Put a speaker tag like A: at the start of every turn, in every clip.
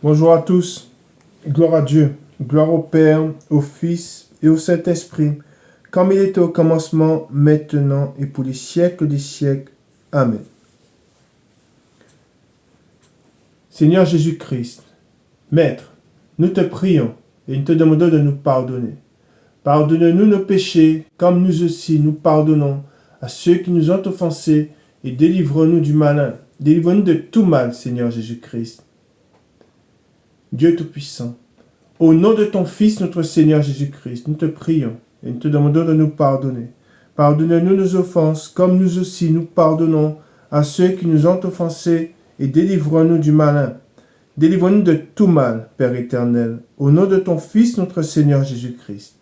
A: Bonjour à tous, gloire à Dieu, gloire au Père, au Fils et au Saint-Esprit, comme il était au commencement, maintenant et pour les siècles des siècles. Amen. Seigneur Jésus-Christ, Maître, nous te prions et nous te demandons de nous pardonner. Pardonne-nous nos péchés, comme nous aussi nous pardonnons à ceux qui nous ont offensés, et délivre-nous du malin. Délivre-nous de tout mal, Seigneur Jésus-Christ. Dieu Tout-Puissant, au nom de ton Fils, notre Seigneur Jésus-Christ, nous te prions et nous te demandons de nous pardonner. Pardonne-nous nos offenses, comme nous aussi nous pardonnons à ceux qui nous ont offensés, et délivre-nous du malin. Délivre-nous de tout mal, Père éternel, au nom de ton Fils, notre Seigneur Jésus-Christ.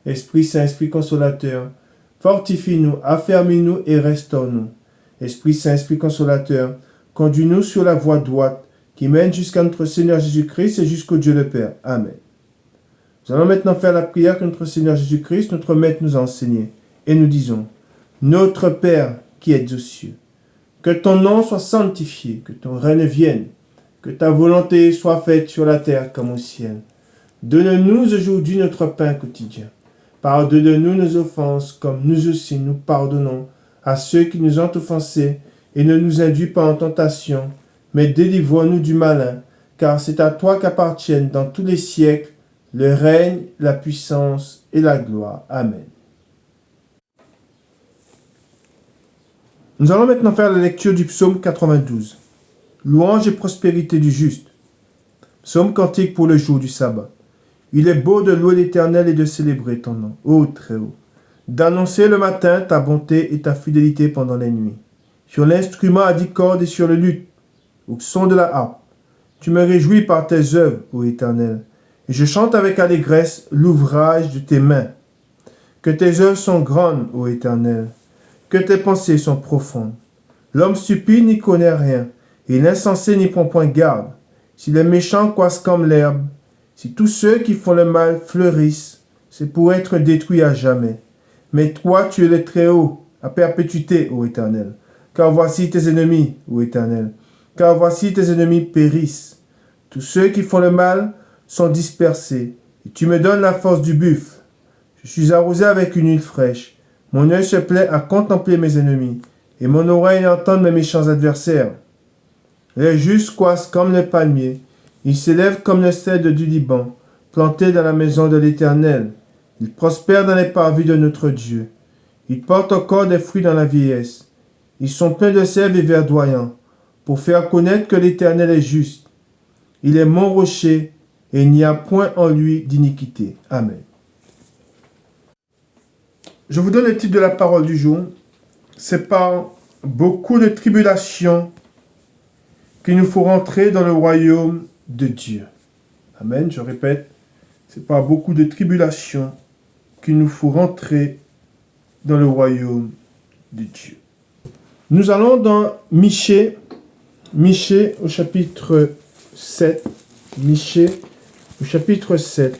A: Esprit Saint, Esprit Consolateur, fortifie-nous, affermis-nous et restaure-nous. Esprit Saint, Esprit Consolateur, conduis-nous sur la voie droite qui mène jusqu'à notre Seigneur Jésus-Christ et jusqu'au Dieu le Père. Amen. Nous allons maintenant faire la prière que notre Seigneur Jésus-Christ, notre Maître, nous a enseignée. Et nous disons, Notre Père qui es aux cieux, que ton nom soit sanctifié, que ton règne vienne, que ta volonté soit faite sur la terre comme au ciel. Donne-nous aujourd'hui notre pain quotidien. Pardonne-nous nos offenses, comme nous aussi nous pardonnons à ceux qui nous ont offensés, et ne nous induis pas en tentation, mais délivre-nous du malin, car c'est à toi qu'appartiennent dans tous les siècles le règne, la puissance et la gloire. Amen. Nous allons maintenant faire la lecture du psaume 92. Louange et prospérité du juste. Psaume cantique pour le jour du sabbat. Il est beau de louer l'Éternel et de célébrer ton nom, ô Très-Haut. D'annoncer le matin ta bonté et ta fidélité pendant les nuits. Sur l'instrument à 10 cordes et sur le luth, au son de la harpe. Tu me réjouis par tes œuvres, ô Éternel, et je chante avec allégresse l'ouvrage de tes mains. Que tes œuvres sont grandes, ô Éternel, que tes pensées sont profondes. L'homme stupide n'y connaît rien, et l'insensé n'y prend point garde. Si les méchants croissent comme l'herbe, si tous ceux qui font le mal fleurissent, c'est pour être détruits à jamais. Mais toi, tu es le Très-Haut, à perpétuité, ô Éternel. Car voici tes ennemis, ô Éternel. Car voici tes ennemis périssent. Tous ceux qui font le mal sont dispersés, et tu me donnes la force du buffle. Je suis arrosé avec une huile fraîche. Mon œil se plaît à contempler mes ennemis, et mon oreille à entendre mes méchants adversaires. Les justes croissent comme le palmier. Ils s'élèvent comme le cèdre du Liban, plantés dans la maison de l'Éternel. Ils prospèrent dans les parvis de notre Dieu. Ils portent encore des fruits dans la vieillesse. Ils sont pleins de sève et verdoyants, pour faire connaître que l'Éternel est juste. Il est mon rocher, et il n'y a point en lui d'iniquité. Amen. Je vous donne le titre de la parole du jour. C'est par beaucoup de tribulations qu'il nous faut rentrer dans le royaume de Dieu. Amen, je répète, c'est par beaucoup de tribulations qu'il nous faut rentrer dans le royaume de Dieu. Nous allons dans Michée au chapitre 7. Michée au chapitre 7.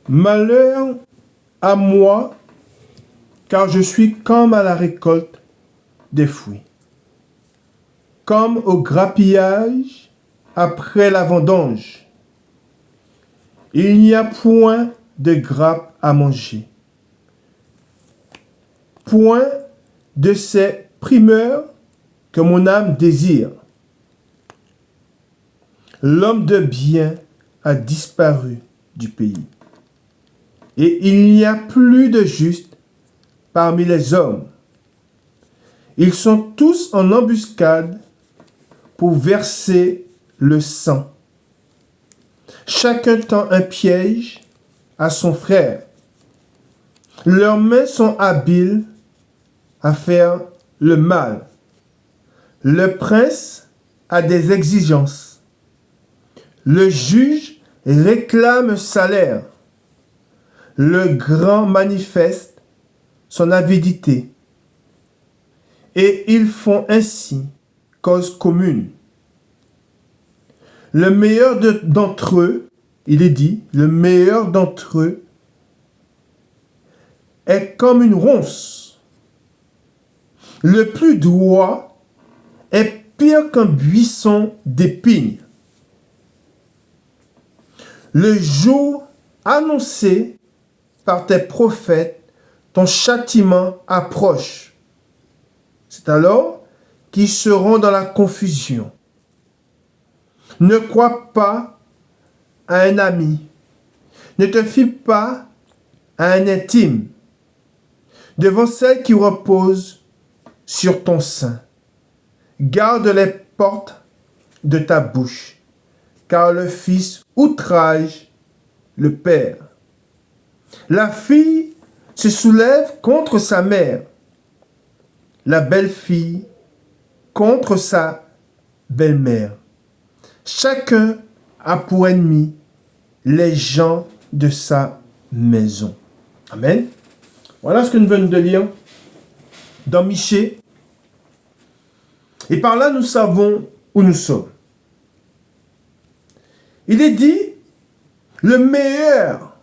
A: Malheur à moi, car je suis comme à la récolte des fruits, comme au grappillage après la vendange. Il n'y a point de grappes à manger, point de ces primeurs que mon âme désire. L'homme de bien a disparu du pays, et il n'y a plus de juste parmi les hommes. Ils sont tous en embuscade pour verser le sang. Chacun tend un piège à son frère. Leurs mains sont habiles à faire le mal. Le prince a des exigences. Le juge réclame un salaire. Le grand manifeste son avidité. Et ils font ainsi cause commune. Le meilleur d'entre eux, il est dit, le meilleur d'entre eux est comme une ronce. Le plus droit est pire qu'un buisson d'épines. Le jour annoncé par tes prophètes, ton châtiment approche. C'est alors qu'ils seront dans la confusion. Ne crois pas à un ami. Ne te fie pas à un intime. Devant celle qui repose sur ton sein. Garde les portes de ta bouche, car le fils outrage le père. La fille se soulève contre sa mère, la belle-fille contre sa belle-mère. Chacun a pour ennemi les gens de sa maison. Amen. Voilà ce que nous venons de lire dans Michée. Et par là, nous savons où nous sommes. Il est dit, le meilleur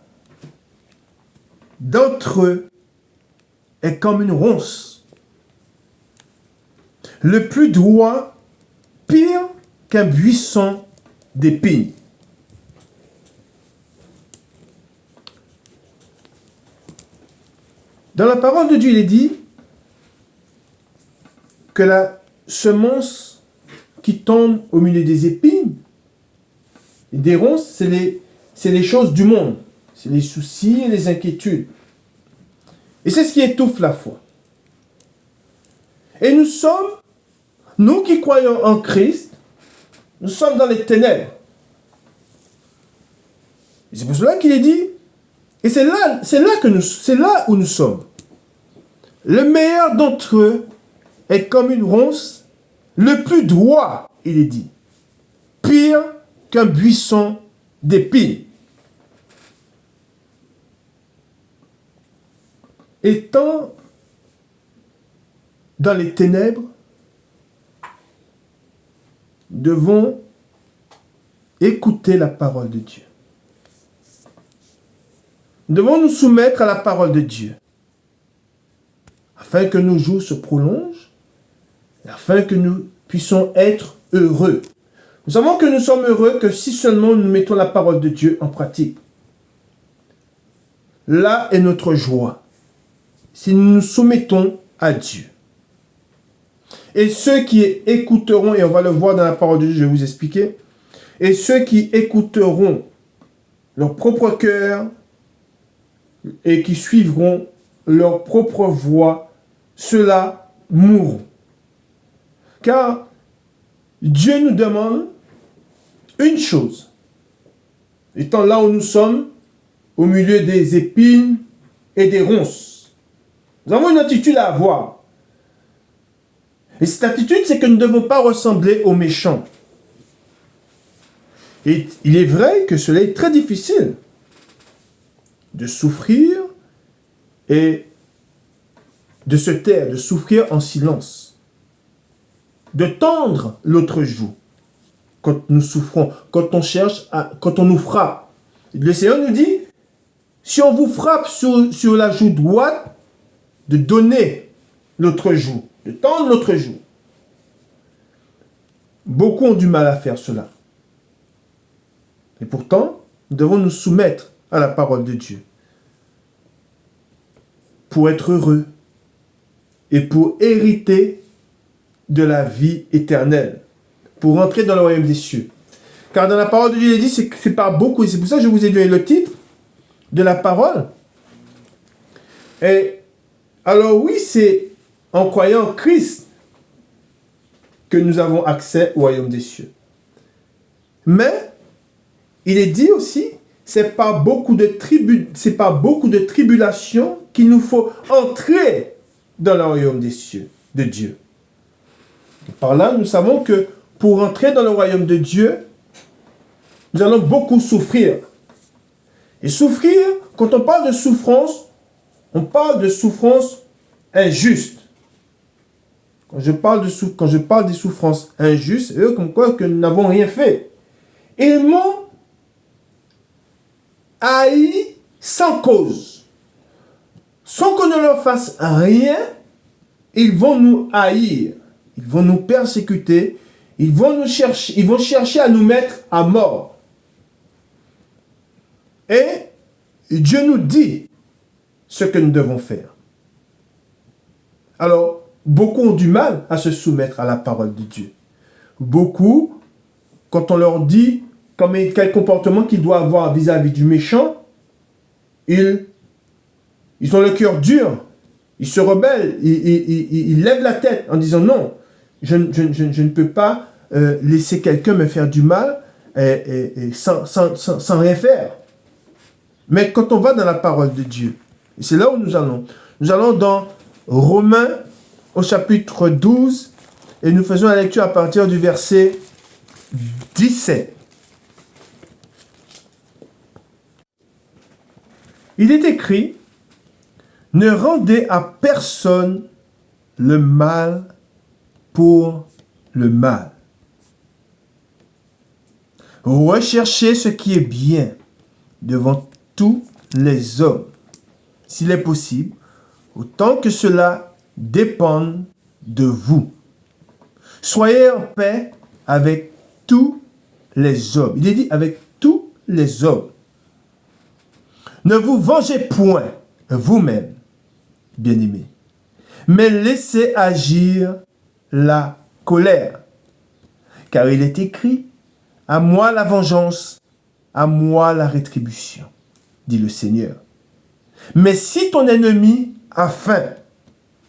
A: d'entre eux est comme une ronce. Le plus droit, pire qu'un buisson d'épines. Dans la parole de Dieu, il est dit que la semence qui tombe au milieu des épines, et des ronces, c'est les choses du monde. C'est les soucis et les inquiétudes. Et c'est ce qui étouffe la foi. Et nous sommes, nous qui croyons en Christ, nous sommes dans les ténèbres. Et c'est pour cela qu'il est dit, et c'est là où nous sommes. Le meilleur d'entre eux est comme une ronce, le plus droit, il est dit, pire qu'un buisson d'épines. Étant dans les ténèbres, nous devons écouter la parole de Dieu. Nous devons nous soumettre à la parole de Dieu, afin que nos jours se prolongent, afin que nous puissions être heureux. Nous savons que nous sommes heureux que si seulement nous mettons la parole de Dieu en pratique. Là est notre joie, si nous nous soumettons à Dieu. Et ceux qui écouteront, et on va le voir dans la parole de Dieu, je vais vous expliquer, et ceux qui écouteront leur propre cœur et qui suivront leur propre voie, ceux-là mourront. Car Dieu nous demande une chose, étant là où nous sommes, au milieu des épines et des ronces. Nous avons une attitude à avoir. Et cette attitude, c'est que nous ne devons pas ressembler aux méchants. Et il est vrai que cela est très difficile de souffrir et de se taire, de souffrir en silence. De tendre l'autre joue quand nous souffrons, quand on nous frappe. Le Seigneur nous dit, si on vous frappe sur la joue droite, de donner l'autre joue, de tendre l'autre joue. Beaucoup ont du mal à faire cela. Et pourtant, nous devons nous soumettre à la parole de Dieu pour être heureux et pour hériter de la vie éternelle, pour entrer dans le royaume des cieux. Car dans la parole de Dieu, il est dit, c'est par beaucoup, et c'est pour ça que je vous ai donné le titre de la parole. Et alors oui, c'est en croyant en Christ que nous avons accès au royaume des cieux. Mais, il est dit aussi, c'est par beaucoup de tribulations qu'il nous faut entrer dans le royaume des cieux, de Dieu. Et par là, nous savons que pour entrer dans le royaume de Dieu, nous allons beaucoup souffrir. Et souffrir, quand on parle de souffrance, on parle de souffrance injuste. Quand je parle des souffrances injustes, eux, comme quoi que nous n'avons rien fait. Ils m'ont sans cause. Sans qu'on ne leur fasse rien, ils vont nous haïr, ils vont nous persécuter, ils vont chercher à nous mettre à mort. Et Dieu nous dit ce que nous devons faire. Alors, beaucoup ont du mal à se soumettre à la parole de Dieu. Beaucoup, quand on leur dit quel comportement qu'ils doivent avoir vis-à-vis du méchant, ils ont le cœur dur, ils se rebellent, ils lèvent la tête en disant non, je ne peux pas laisser quelqu'un me faire du mal sans rien faire. Mais quand on va dans la parole de Dieu, et c'est là où nous allons dans Romains au chapitre 12 et nous faisons la lecture à partir du verset 17. Il est écrit, ne rendez à personne le mal pour le mal. Recherchez ce qui est bien devant tous les hommes, s'il est possible, autant que cela dépende de vous. Soyez en paix avec tous les hommes. Il est dit avec tous les hommes. Ne vous vengez point vous-même, bien-aimés, mais laissez agir la colère. Car il est écrit, à moi la vengeance, à moi la rétribution, dit le Seigneur. Mais si ton ennemi a faim,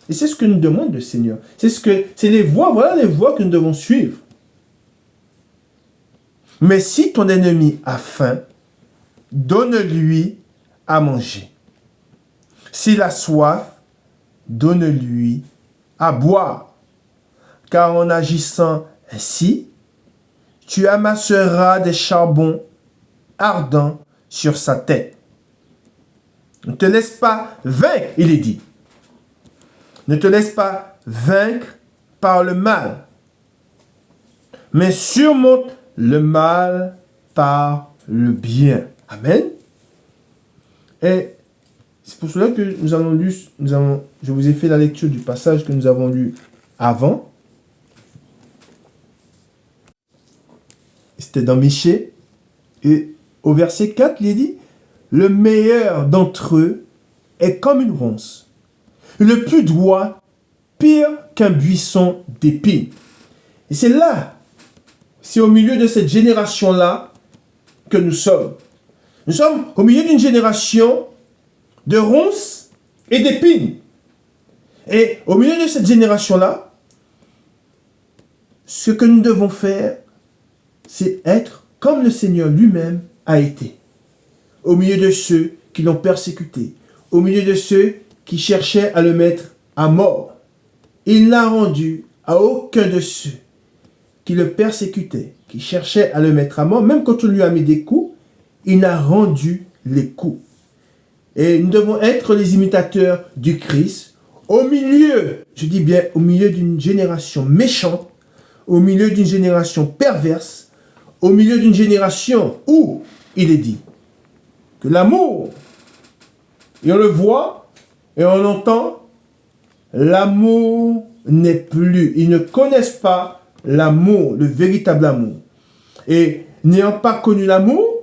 A: et c'est ce que nous demande le Seigneur, c'est les voies, voilà les voies que nous devons suivre. Mais si ton ennemi a faim, donne-lui à manger. S'il a soif, donne-lui à boire. Car en agissant ainsi, tu amasseras des charbons ardents sur sa tête. Ne te laisse pas vaincre, il est dit. Ne te laisse pas vaincre par le mal, mais surmonte le mal par le bien. Amen. Et c'est pour cela que je vous ai fait la lecture du passage que nous avons lu avant. C'était dans Michée. Et au verset 4, il est dit, le meilleur d'entre eux est comme une ronce, le plus droit, pire qu'un buisson d'épines. Et c'est là, c'est au milieu de cette génération-là que nous sommes. Nous sommes au milieu d'une génération de ronces et d'épines. Et au milieu de cette génération-là, ce que nous devons faire, c'est être comme le Seigneur lui-même a été. Au milieu de ceux qui l'ont persécuté, au milieu de ceux qui cherchaient à le mettre à mort. Il n'a rendu à aucun de ceux qui le persécutaient, qui cherchaient à le mettre à mort, même quand on lui a mis des coups, il n'a rendu les coups. Et nous devons être les imitateurs du Christ, au milieu, je dis bien au milieu d'une génération méchante, au milieu d'une génération perverse, au milieu d'une génération où il est dit que l'amour, et on le voit et on l'entend, l'amour n'est plus. Ils ne connaissent pas l'amour, le véritable amour. Et n'ayant pas connu l'amour,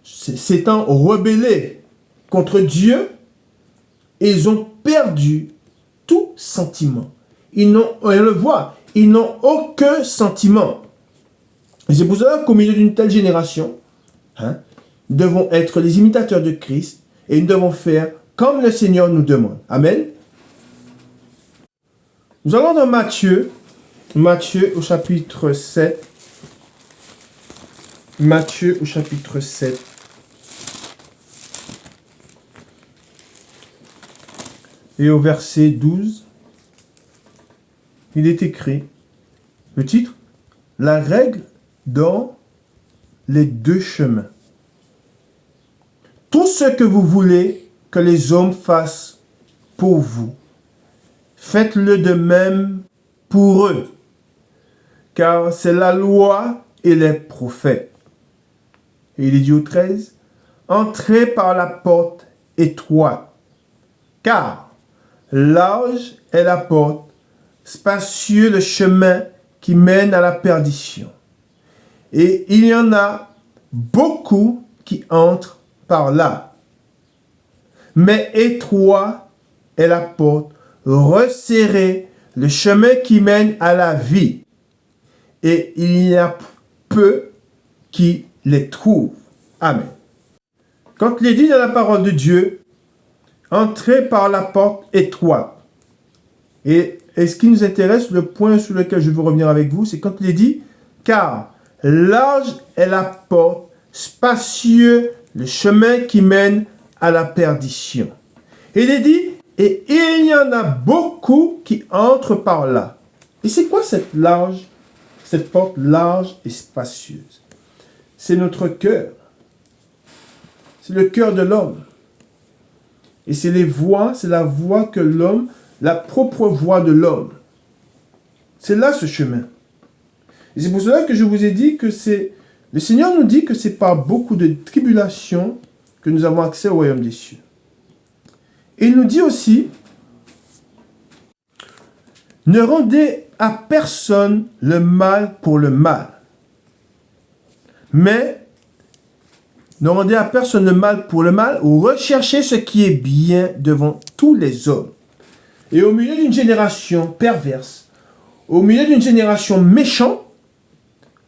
A: s'étant rebellés contre Dieu, ils ont perdu tout sentiment. On le voit, ils n'ont aucun sentiment. Et c'est pour cela qu'au milieu d'une telle génération, nous devons être les imitateurs de Christ et nous devons faire comme le Seigneur nous demande. Amen. Nous allons dans Matthieu au chapitre 7. Matthieu au chapitre 7. Et au verset 12, il est écrit, le titre, la règle dans les deux chemins. Tout ce que vous voulez que les hommes fassent pour vous, faites-le de même pour eux, car c'est la loi et les prophètes. Et il est dit au 13, entrez par la porte étroite, car large est la porte, spacieux le chemin qui mène à la perdition. Et il y en a beaucoup qui entrent par là. Mais étroit est la porte, resserré le chemin qui mène à la vie. Et il y a peu qui les trouvent. Amen. Quand il est dit dans la parole de Dieu, entrez par la porte étroite. Et ce qui nous intéresse, le point sur lequel je veux revenir avec vous, c'est quand il est dit, car large est la porte, spacieux le chemin qui mène à la perdition. Et il est dit, et il y en a beaucoup qui entrent par là. Et c'est quoi cette porte large et spacieuse? C'est notre cœur. C'est le cœur de l'homme. Et c'est la voie que l'homme, la propre voie de l'homme. C'est là ce chemin. Et c'est pour cela que je vous ai dit que le Seigneur nous dit que c'est par beaucoup de tribulations que nous avons accès au royaume des cieux. Et il nous dit aussi, ne rendez à personne le mal pour le mal. Mais ne rendez à personne le mal pour le mal, ou recherchez ce qui est bien devant tous les hommes. Et au milieu d'une génération perverse, au milieu d'une génération méchante,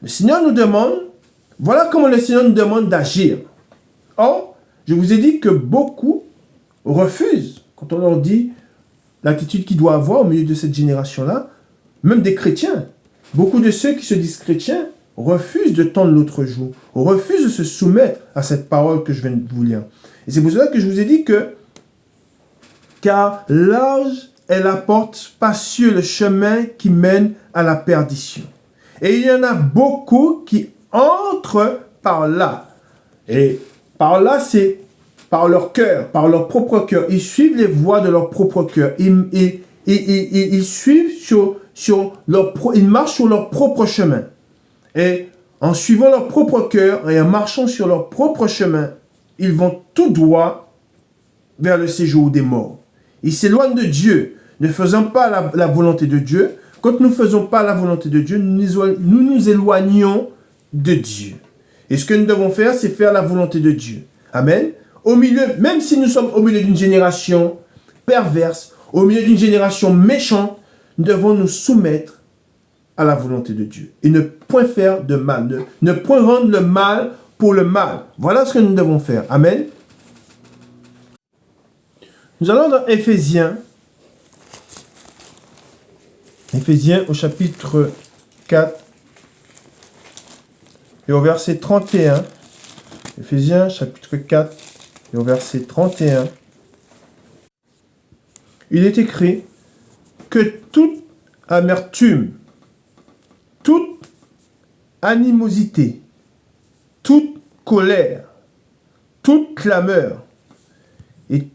A: le Seigneur nous demande, voilà comment le Seigneur nous demande d'agir. Or, je vous ai dit que beaucoup refusent, quand on leur dit l'attitude qu'ils doivent avoir au milieu de cette génération-là, même des chrétiens. Beaucoup de ceux qui se disent chrétiens refusent de tendre l'autre jour, refusent de se soumettre à cette parole que je viens de vous lire. Et c'est pour cela que je vous ai dit que, car large est la porte, spacieux le chemin qui mène à la perdition. Et il y en a beaucoup qui entrent par là. Et par là, c'est par leur cœur, par leur propre cœur. Ils suivent les voies de leur propre cœur. Ils suivent ils marchent sur leur propre chemin. Et en suivant leur propre cœur et en marchant sur leur propre chemin, ils vont tout droit vers le séjour des morts. Ils s'éloignent de Dieu, ne faisant pas la volonté de Dieu. Quand nous ne faisons pas la volonté de Dieu, nous nous éloignons de Dieu. Et ce que nous devons faire, c'est faire la volonté de Dieu. Amen. Au milieu, même si nous sommes au milieu d'une génération perverse, au milieu d'une génération méchante, nous devons nous soumettre à la volonté de Dieu. Et ne point faire de mal. Ne point rendre le mal pour le mal. Voilà ce que nous devons faire. Amen. Nous allons dans Éphésiens. Éphésiens au chapitre 4 et au verset 31. Éphésiens chapitre 4 et au verset 31. Il est écrit que toute amertume, toute animosité, toute colère, toute clameur et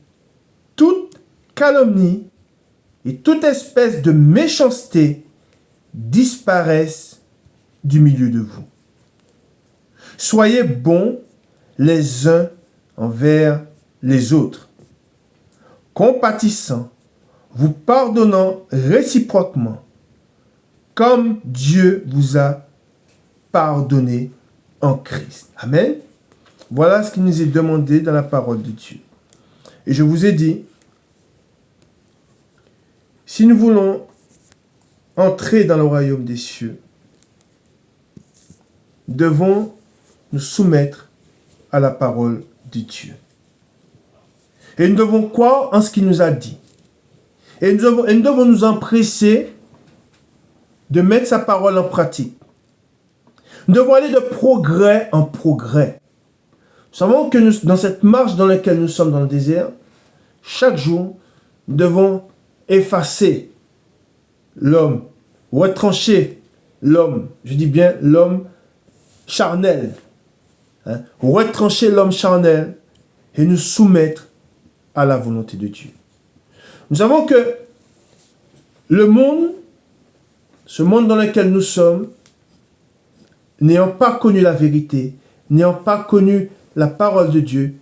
A: toute calomnie et toute espèce de méchanceté disparaissent du milieu de vous. Soyez bons les uns envers les autres, compatissants, vous pardonnant réciproquement, comme Dieu vous a pardonné en Christ. Amen. Voilà ce qui nous est demandé dans la parole de Dieu. Et je vous ai dit, si nous voulons entrer dans le royaume des cieux, nous devons nous soumettre à la parole de Dieu. Et nous devons croire en ce qu'il nous a dit. Et nous devons nous empresser de mettre sa parole en pratique. Nous devons aller de progrès en progrès. Nous savons que dans cette marche dans laquelle nous sommes dans le désert, chaque jour, nous devons effacer l'homme, retrancher l'homme, je dis bien l'homme charnel, retrancher l'homme charnel et nous soumettre à la volonté de Dieu. Nous savons que le monde, ce monde dans lequel nous sommes, n'ayant pas connu la vérité, n'ayant pas connu la parole de Dieu,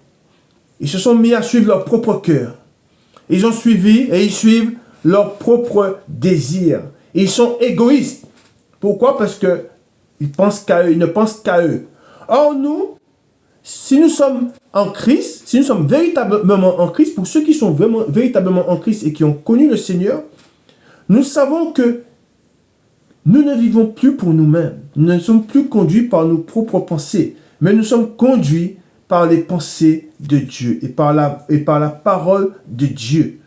A: ils se sont mis à suivre leur propre cœur. Ils ont suivi et ils suivent leurs propres désirs. Ils sont égoïstes. Pourquoi? Parce qu'ils pensent qu'à eux, ils ne pensent qu'à eux. Or, nous, si nous sommes en Christ, si nous sommes véritablement en Christ, pour ceux qui sont vraiment véritablement en Christ et qui ont connu le Seigneur, nous savons que nous ne vivons plus pour nous-mêmes. Nous ne sommes plus conduits par nos propres pensées, mais nous sommes conduits par les pensées de Dieu et par la parole de Dieu.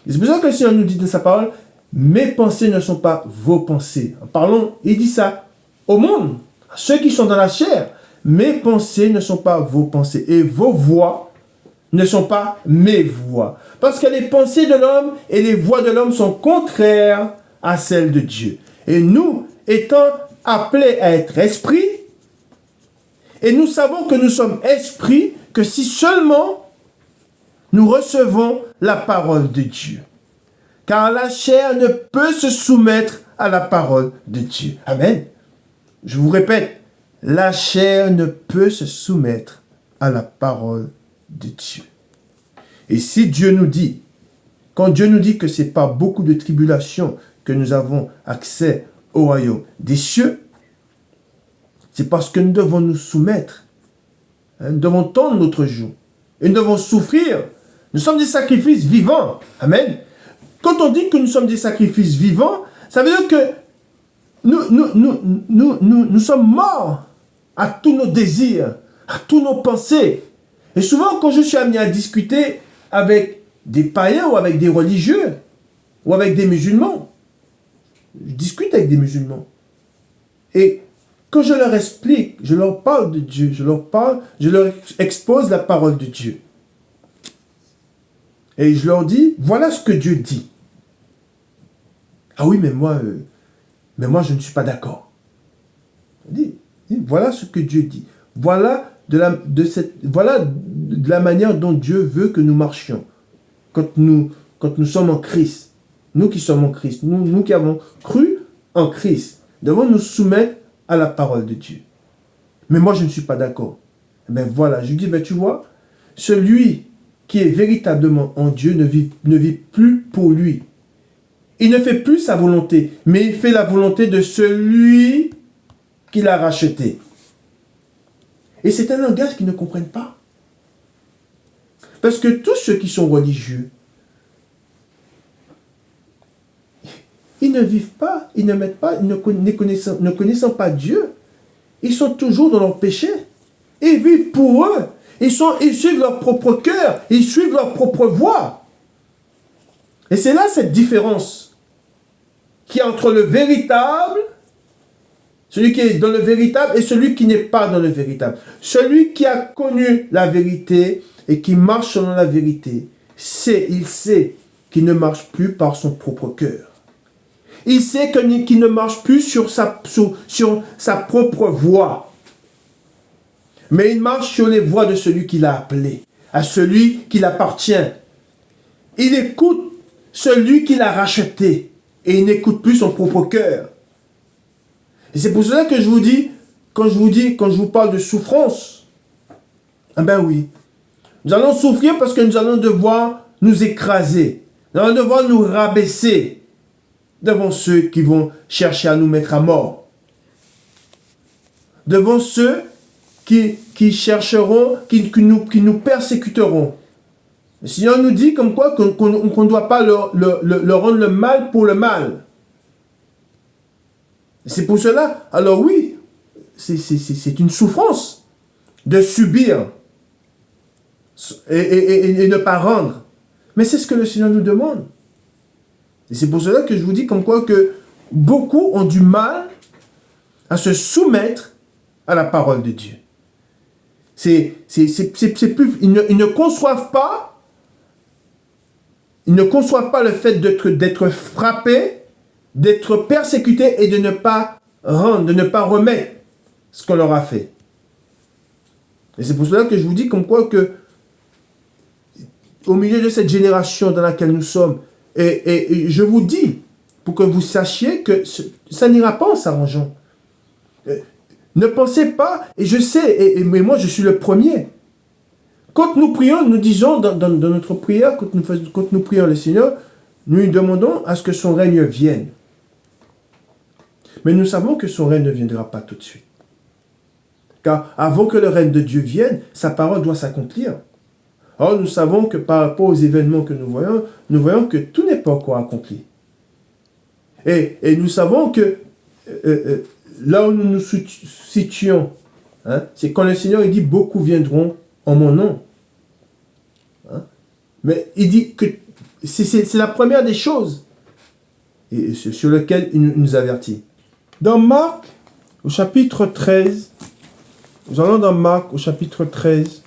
A: Et c'est pour ça que le Seigneur nous dit dans sa parole, mes pensées ne sont pas vos pensées. En parlant, il dit ça au monde, à ceux qui sont dans la chair. Mes pensées ne sont pas vos pensées et vos voix ne sont pas mes voix. Parce que les pensées de l'homme et les voix de l'homme sont contraires à celles de Dieu. Et nous, étant appelés à être esprits, et nous savons que nous sommes esprits, que si seulement nous recevons la parole de Dieu. Car la chair ne peut se soumettre à la parole de Dieu. Amen. Je vous répète, la chair ne peut se soumettre à la parole de Dieu. Et si Dieu nous dit, quand Dieu nous dit que ce n'est pas beaucoup de tribulations que nous avons accès au royaume des cieux, c'est parce que nous devons nous soumettre. Nous devons tendre notre joug. Et nous devons souffrir. Nous sommes des sacrifices vivants. Amen. Quand on dit que nous sommes des sacrifices vivants, ça veut dire que nous sommes morts à tous nos désirs, à tous nos pensées. Et souvent, quand je suis amené à discuter avec des païens ou avec des religieux ou avec des musulmans, je discute avec des musulmans. Et quand je leur explique, je leur parle de Dieu, je leur expose la parole de Dieu. Et je leur dis, voilà ce que Dieu dit. Ah oui, mais moi, je ne suis pas d'accord. Voilà ce que Dieu dit. Voilà de la manière dont Dieu veut que nous marchions. Quand nous sommes en Christ. Nous qui sommes en Christ. Nous qui avons cru en Christ. Devons nous soumettre à la parole de Dieu. Mais moi, je ne suis pas d'accord. Ben voilà, je dis, ben tu vois, celui qui est véritablement en Dieu ne vit plus pour lui. Il ne fait plus sa volonté, mais il fait la volonté de celui qui l'a racheté. Et c'est un langage qu'ils ne comprennent pas. Parce que tous ceux qui sont religieux, ils ne vivent pas, ils ne mettent pas, ne connaissant pas Dieu, ils sont toujours dans leur péché. Ils vivent pour eux. Ils suivent leur propre cœur. Ils suivent leur propre voie. Et c'est là cette différence qui est entre le véritable, celui qui est dans le véritable et celui qui n'est pas dans le véritable. Celui qui a connu la vérité et qui marche selon la vérité, il sait qu'il ne marche plus par son propre cœur. Il sait qu'il ne marche plus sur sa propre voie. Mais il marche sur les voies de celui qui l'a appelé, à celui qui l'appartient. Il écoute celui qui l'a racheté et il n'écoute plus son propre cœur. Et c'est pour cela que je vous dis, quand je vous parle de souffrance, ah ben oui, nous allons souffrir parce que nous allons devoir nous écraser, nous allons devoir nous rabaisser devant ceux qui vont chercher à nous mettre à mort, devant ceux qui chercheront, qui nous persécuteront. Le Seigneur nous dit comme quoi qu'on ne doit pas leur rendre le mal pour le mal. C'est pour cela, alors oui, c'est une souffrance de subir et ne pas rendre. Mais c'est ce que le Seigneur nous demande. Et c'est pour cela que je vous dis comme quoi que beaucoup ont du mal à se soumettre à la parole de Dieu. Ils ne conçoivent pas le fait d'être frappés, d'être persécutés et de ne pas rendre, de ne pas remettre ce qu'on leur a fait. Et c'est pour cela que je vous dis comme quoi que au milieu de cette génération dans laquelle nous sommes, et je vous dis, pour que vous sachiez que ça n'ira pas en s'arrangeant. Ne pensez pas, et je sais, mais moi je suis le premier, quand nous prions, nous disons dans notre prière, quand nous prions le Seigneur, nous lui demandons à ce que son règne vienne. Mais nous savons que son règne ne viendra pas tout de suite. Car avant que le règne de Dieu vienne, sa parole doit s'accomplir. Or, nous savons que par rapport aux événements que nous voyons que tout n'est pas encore accompli. Et nous savons que là où nous nous situons, hein, c'est quand le Seigneur il dit « Beaucoup viendront en mon nom hein? ». Mais il dit que c'est la première des choses et sur lesquelles il nous avertit. Dans Marc, au chapitre 13, nous allons dans Marc, au chapitre 13,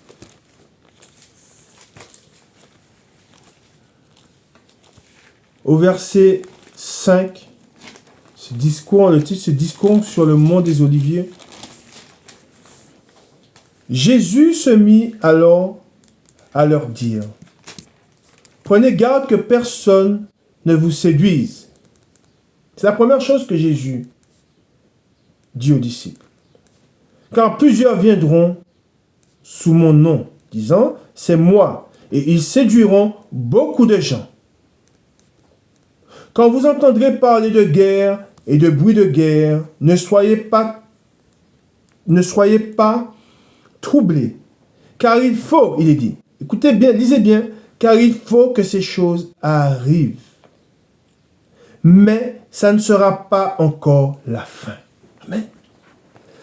A: au verset 5, le titre, ce discours sur le mont des Oliviers. Jésus se mit alors à leur dire, « Prenez garde que personne ne vous séduise. » C'est la première chose que Jésus dit aux disciples. « Car plusieurs viendront sous mon nom, disant, « C'est moi. » Et ils séduiront beaucoup de gens. Quand vous entendrez parler de guerre et de bruit de guerre, ne soyez pas troublés, car il faut, il est dit, écoutez bien, lisez bien, car il faut que ces choses arrivent. Mais ça ne sera pas encore la fin. Amen.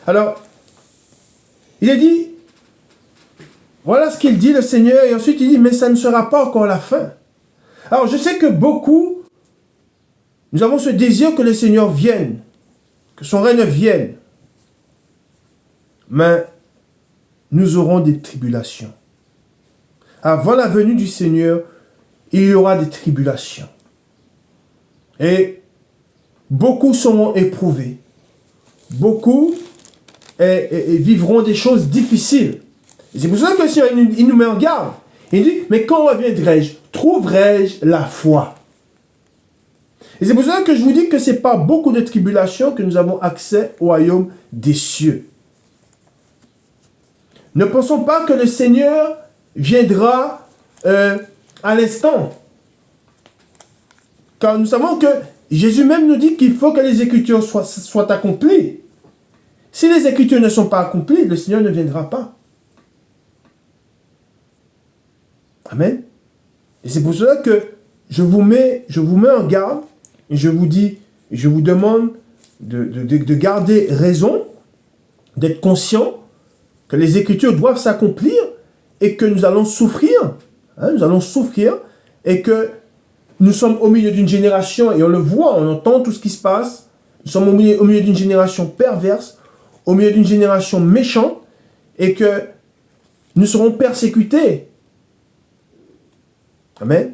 A: Alors, il est dit, voilà ce qu'il dit le Seigneur, et ensuite il dit, mais ça ne sera pas encore la fin. Alors, je sais que beaucoup, nous avons ce désir que le Seigneur vienne, que son règne vienne. Mais nous aurons des tribulations. Avant la venue du Seigneur, il y aura des tribulations. Et beaucoup seront éprouvés. Beaucoup vivront des choses difficiles. C'est pour ça que le Seigneur il nous met en garde. Il dit, mais quand reviendrai-je? Trouverai-je la foi? Et c'est pour ça que je vous dis que ce n'est pas beaucoup de tribulations que nous avons accès au royaume des cieux. Ne pensons pas que le Seigneur viendra à l'instant. Car nous savons que Jésus même nous dit qu'il faut que les Écritures soient accomplies. Si les Écritures ne sont pas accomplies, le Seigneur ne viendra pas. Amen. Et c'est pour cela que je vous mets en garde et je vous dis, je vous demande de garder raison, d'être conscient que les Écritures doivent s'accomplir et que nous allons souffrir. Hein, nous allons souffrir et que nous sommes au milieu d'une génération, et on le voit, on entend tout ce qui se passe. Nous sommes au milieu d'une génération perverse, au milieu d'une génération méchante, et que nous serons persécutés. Amen.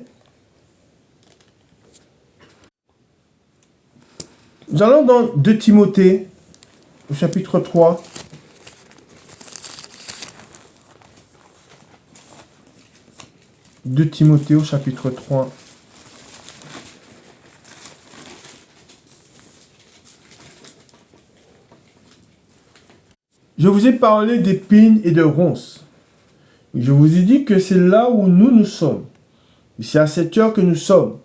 A: Nous allons dans 2 Timothée, au chapitre 3. De Timothée au chapitre 3. Je vous ai parlé d'épines et de ronces. Je vous ai dit que c'est là où nous sommes. C'est à cette heure que nous sommes.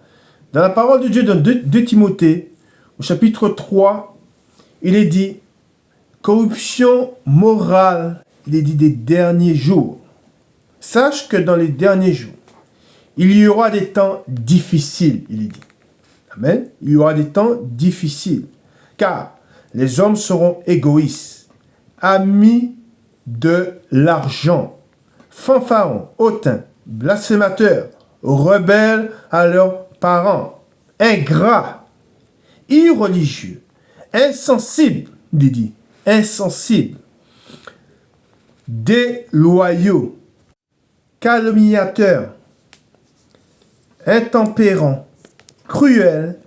A: Dans la parole de Dieu, dans 2 Timothée, au chapitre 3, il est dit, corruption morale, il est dit des derniers jours. Sache que dans les derniers jours, il y aura des temps difficiles, il est dit. Amen. Il y aura des temps difficiles. Car les hommes seront égoïstes, amis de l'argent, fanfarons, hautains, blasphémateurs, rebelles à leurs parents, ingrats, irreligieux, insensibles, il est dit, insensibles, déloyaux, calomniateurs, intempérants, cruels,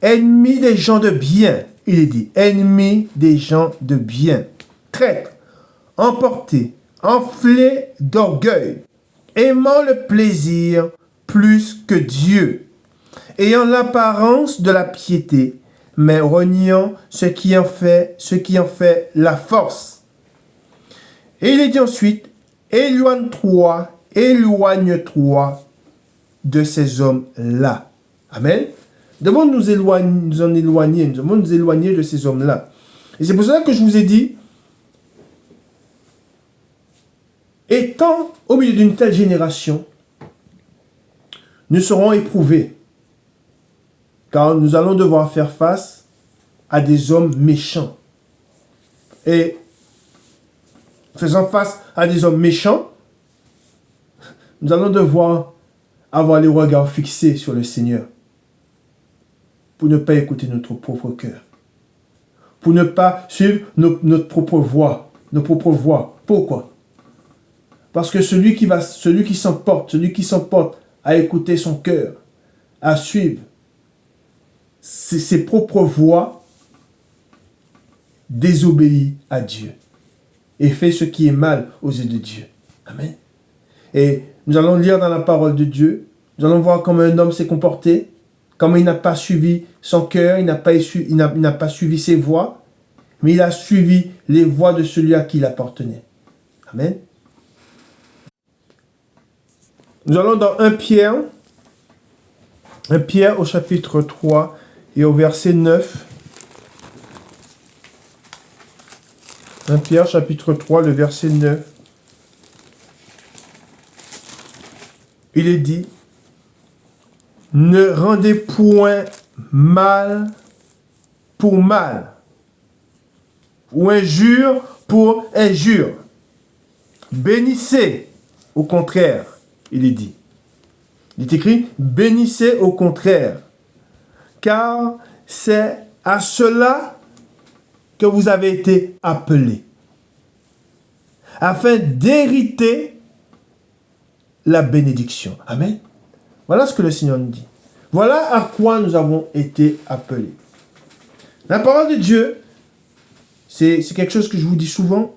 A: ennemis des gens de bien, il est dit, ennemis des gens de bien, traîtres, emportés, enflés d'orgueil, aimant le plaisir plus que Dieu, ayant l'apparence de la piété, mais reniant ce qui en fait la force. Et il est dit ensuite, éloigne-toi éloigne-toi de ces hommes-là. Amen. Nous devons nous en éloigner, nous devons nous éloigner de ces hommes-là. Et c'est pour cela que je vous ai dit, étant au milieu d'une telle génération, nous serons éprouvés, car nous allons devoir faire face à des hommes méchants. Et faisant face à des hommes méchants, nous allons devoir avoir les regards fixés sur le Seigneur pour ne pas écouter notre propre cœur, pour ne pas suivre notre propre voie, nos propres voies. Pourquoi? Parce que celui qui s'emporte à écouter son cœur, à suivre ses propres voies, désobéit à Dieu et fait ce qui est mal aux yeux de Dieu. Amen. Et nous allons lire dans la parole de Dieu, nous allons voir comment un homme s'est comporté, comment il n'a pas suivi son cœur, il n'a pas suivi ses voies, mais il a suivi les voies de celui à qui il appartenait. Amen. Nous allons dans 1 Pierre au chapitre 3 et au verset 9. 1 Pierre chapitre 3, le verset 9. Il est dit, ne rendez point mal pour mal, ou injure pour injure. Bénissez, au contraire, il est dit. Il est écrit, bénissez au contraire, car c'est à cela que vous avez été appelés, afin d'hériter la bénédiction. Amen. Voilà ce que le Seigneur nous dit. Voilà à quoi nous avons été appelés. La parole de Dieu, c'est quelque chose que je vous dis souvent.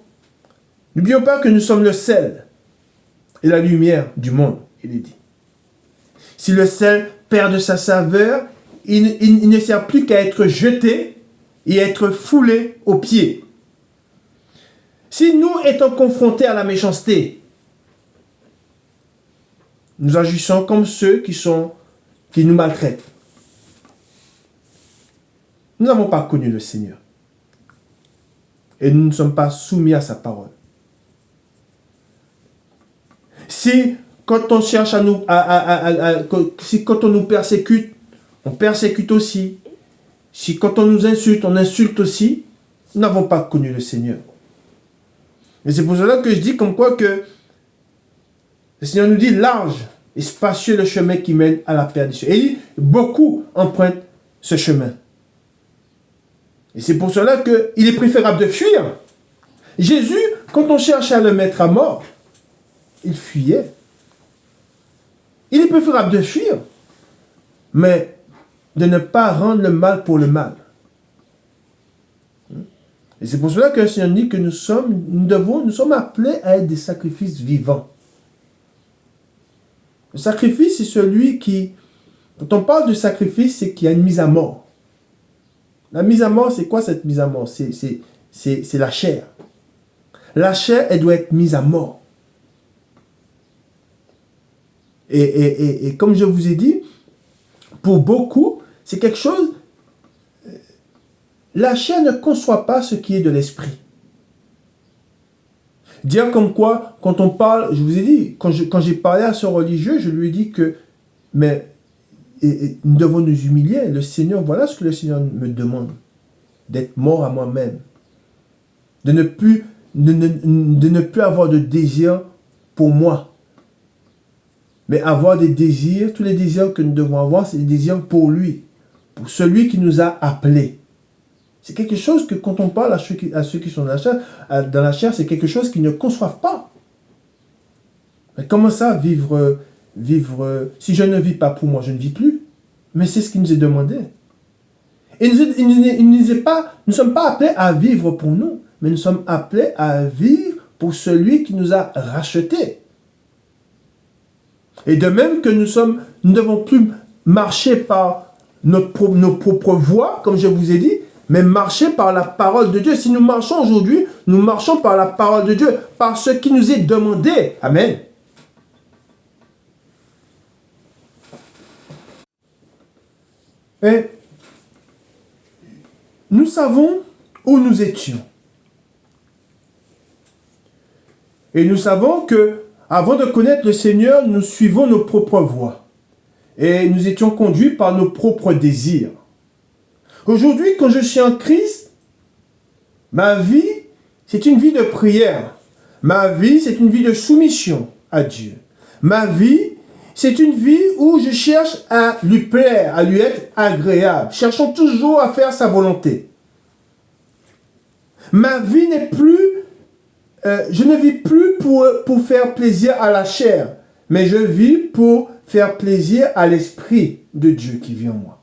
A: N'oublions pas que nous sommes le sel et la lumière du monde, il est dit. Si le sel perd de sa saveur, il ne sert plus qu'à être jeté et être foulé aux pieds. Si nous étions confrontés à la méchanceté, nous agissons comme ceux qui nous maltraitent. Nous n'avons pas connu le Seigneur. Et nous ne sommes pas soumis à sa parole. Si quand on cherche si quand on nous persécute, on persécute aussi. Si quand on nous insulte, on insulte aussi, nous n'avons pas connu le Seigneur. Et c'est pour cela que je dis comme quoi que le Seigneur nous dit large et spacieux le chemin qui mène à la perdition. Et beaucoup empruntent ce chemin. Et c'est pour cela qu'il est préférable de fuir. Jésus, quand on cherchait à le mettre à mort, il fuyait. Il est préférable de fuir, mais de ne pas rendre le mal pour le mal. Et c'est pour cela que le Seigneur dit que nous sommes appelés à être des sacrifices vivants. Le sacrifice, c'est celui qui, quand on parle de sacrifice, c'est qu'il y a une mise à mort. La mise à mort, c'est quoi cette mise à mort? C'est la chair. La chair, elle doit être mise à mort. Et comme je vous ai dit, pour beaucoup, c'est quelque chose... La chair ne conçoit pas ce qui est de l'esprit. Dire comme quoi, quand on parle, je vous ai dit, quand j'ai parlé à ce religieux, je lui ai dit que, mais nous devons nous humilier. Le Seigneur, voilà ce que le Seigneur me demande. D'être mort à moi-même. De ne plus avoir de désir pour moi. Mais avoir des désirs, tous les désirs que nous devons avoir, c'est des désirs pour lui. Pour celui qui nous a appelés. C'est quelque chose que quand on parle à ceux qui sont dans la chair, c'est quelque chose qu'ils ne conçoivent pas. Mais comment ça, vivre, si je ne vis pas pour moi, je ne vis plus. Mais c'est ce qui nous est demandé. Et nous ne sommes pas appelés à vivre pour nous, mais nous sommes appelés à vivre pour celui qui nous a rachetés. Et de même que nous ne devons plus marcher par nos propres voies, comme je vous ai dit, mais marcher par la parole de Dieu. Si nous marchons aujourd'hui, nous marchons par la parole de Dieu, par ce qui nous est demandé. Amen. Et nous savons où nous étions. Et nous savons que, avant de connaître le Seigneur, nous suivons nos propres voies. Et nous étions conduits par nos propres désirs. Aujourd'hui, quand je suis en Christ, ma vie, c'est une vie de prière. Ma vie, c'est une vie de soumission à Dieu. Ma vie, c'est une vie où je cherche à lui plaire, à lui être agréable. Cherchons toujours à faire sa volonté. Ma vie n'est plus... je ne vis plus pour faire plaisir à la chair, mais je vis pour faire plaisir à l'Esprit de Dieu qui vit en moi.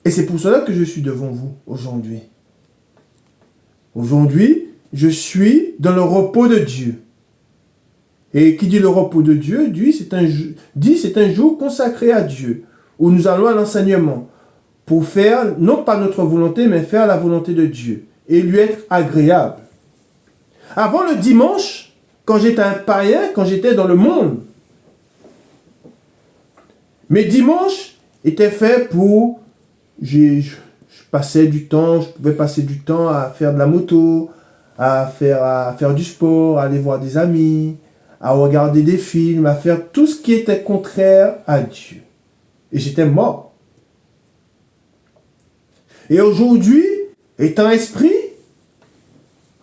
A: Et c'est pour cela que je suis devant vous aujourd'hui. Aujourd'hui, je suis dans le repos de Dieu. Et qui dit le repos de Dieu, dit c'est un jour consacré à Dieu, où nous allons à l'enseignement, pour faire, non pas notre volonté, mais faire la volonté de Dieu, et lui être agréable. Avant le dimanche, quand j'étais un païen, quand j'étais dans le monde, mes dimanches étaient faits pour... Je passais du temps, je pouvais passer du temps à faire de la moto, à faire du sport, à aller voir des amis, à regarder des films, à faire tout ce qui était contraire à Dieu. Et j'étais mort. Et aujourd'hui, étant esprit,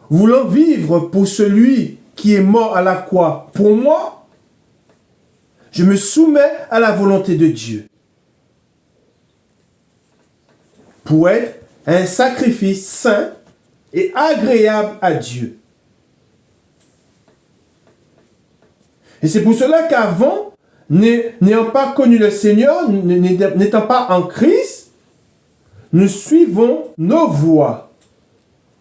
A: voulant vivre pour celui qui est mort à la croix pour moi, je me soumets à la volonté de Dieu. Pour être un sacrifice saint et agréable à Dieu. Et c'est pour cela qu'avant, n'ayant pas connu le Seigneur, n'étant pas en Christ, nous suivons nos voies.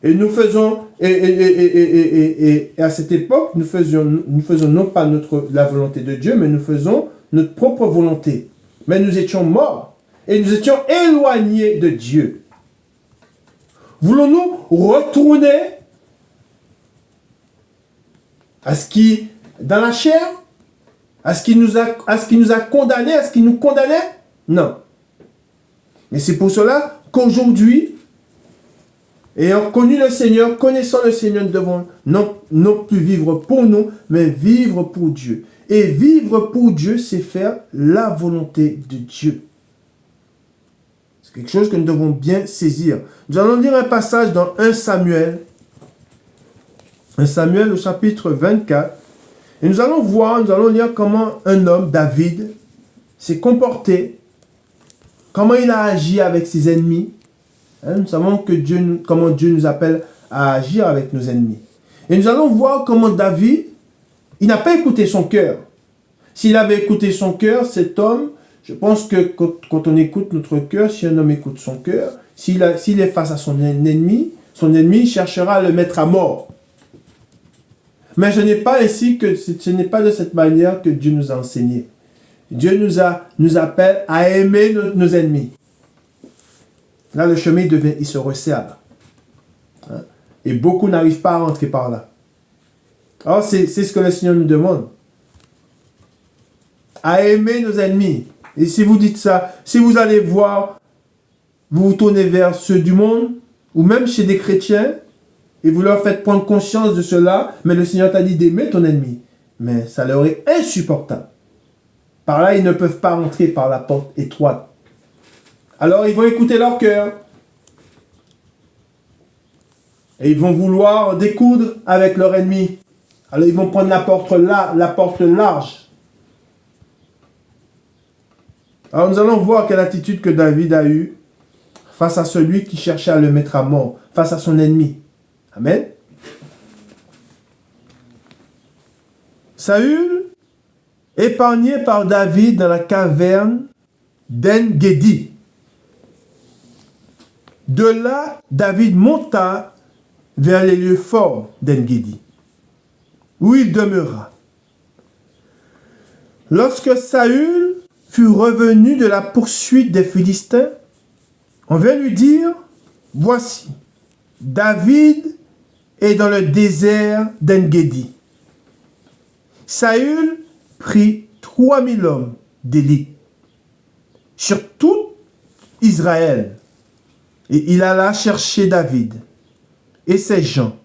A: Et nous faisons, et à cette époque, nous faisons non pas la volonté de Dieu, mais nous faisons notre propre volonté. Mais nous étions morts. Et nous étions éloignés de Dieu. Voulons-nous retourner à ce qui, dans la chair, à ce qui nous a condamnés, à ce qui nous condamnait? Non. Mais c'est pour cela qu'aujourd'hui, ayant connu le Seigneur, connaissant le Seigneur, nous devons non plus vivre pour nous, mais vivre pour Dieu. Et vivre pour Dieu, c'est faire la volonté de Dieu. C'est quelque chose que nous devons bien saisir. Nous allons lire un passage dans 1 Samuel. 1 Samuel au chapitre 24. Et nous allons lire comment un homme, David, s'est comporté, comment il a agi avec ses ennemis. Nous savons comment Dieu nous appelle à agir avec nos ennemis. Et nous allons voir comment David, il n'a pas écouté son cœur. S'il avait écouté son cœur, cet homme, je pense que quand on écoute notre cœur, si un homme écoute son cœur, s'il est face à son ennemi cherchera à le mettre à mort. Mais ce n'est pas de cette manière que Dieu nous a enseigné. Dieu nous appelle à aimer nos ennemis. Là, le chemin, il se resserre. Hein? Et beaucoup n'arrivent pas à rentrer par là. Alors, c'est ce que le Seigneur nous demande. À aimer nos ennemis. Et si vous dites ça, si vous allez voir, vous vous tournez vers ceux du monde, ou même chez des chrétiens, et vous leur faites prendre conscience de cela, mais le Seigneur t'a dit d'aimer ton ennemi. Mais ça leur est insupportable. Par là, ils ne peuvent pas rentrer par la porte étroite. Alors, ils vont écouter leur cœur. Et ils vont vouloir découdre avec leur ennemi. Alors, ils vont prendre la porte large. Alors, nous allons voir quelle attitude que David a eue face à celui qui cherchait à le mettre à mort, face à son ennemi. Amen. Saül, épargné par David dans la caverne d'En-Gedi. De là, David monta vers les lieux forts d'En-Gedi, où il demeura. Lorsque Saül fut revenu de la poursuite des Philistins, on vint lui dire, voici, David est dans le désert d'En-Gedi. Saül prit 3000 hommes d'élite sur tout Israël. Et il alla chercher David et ses gens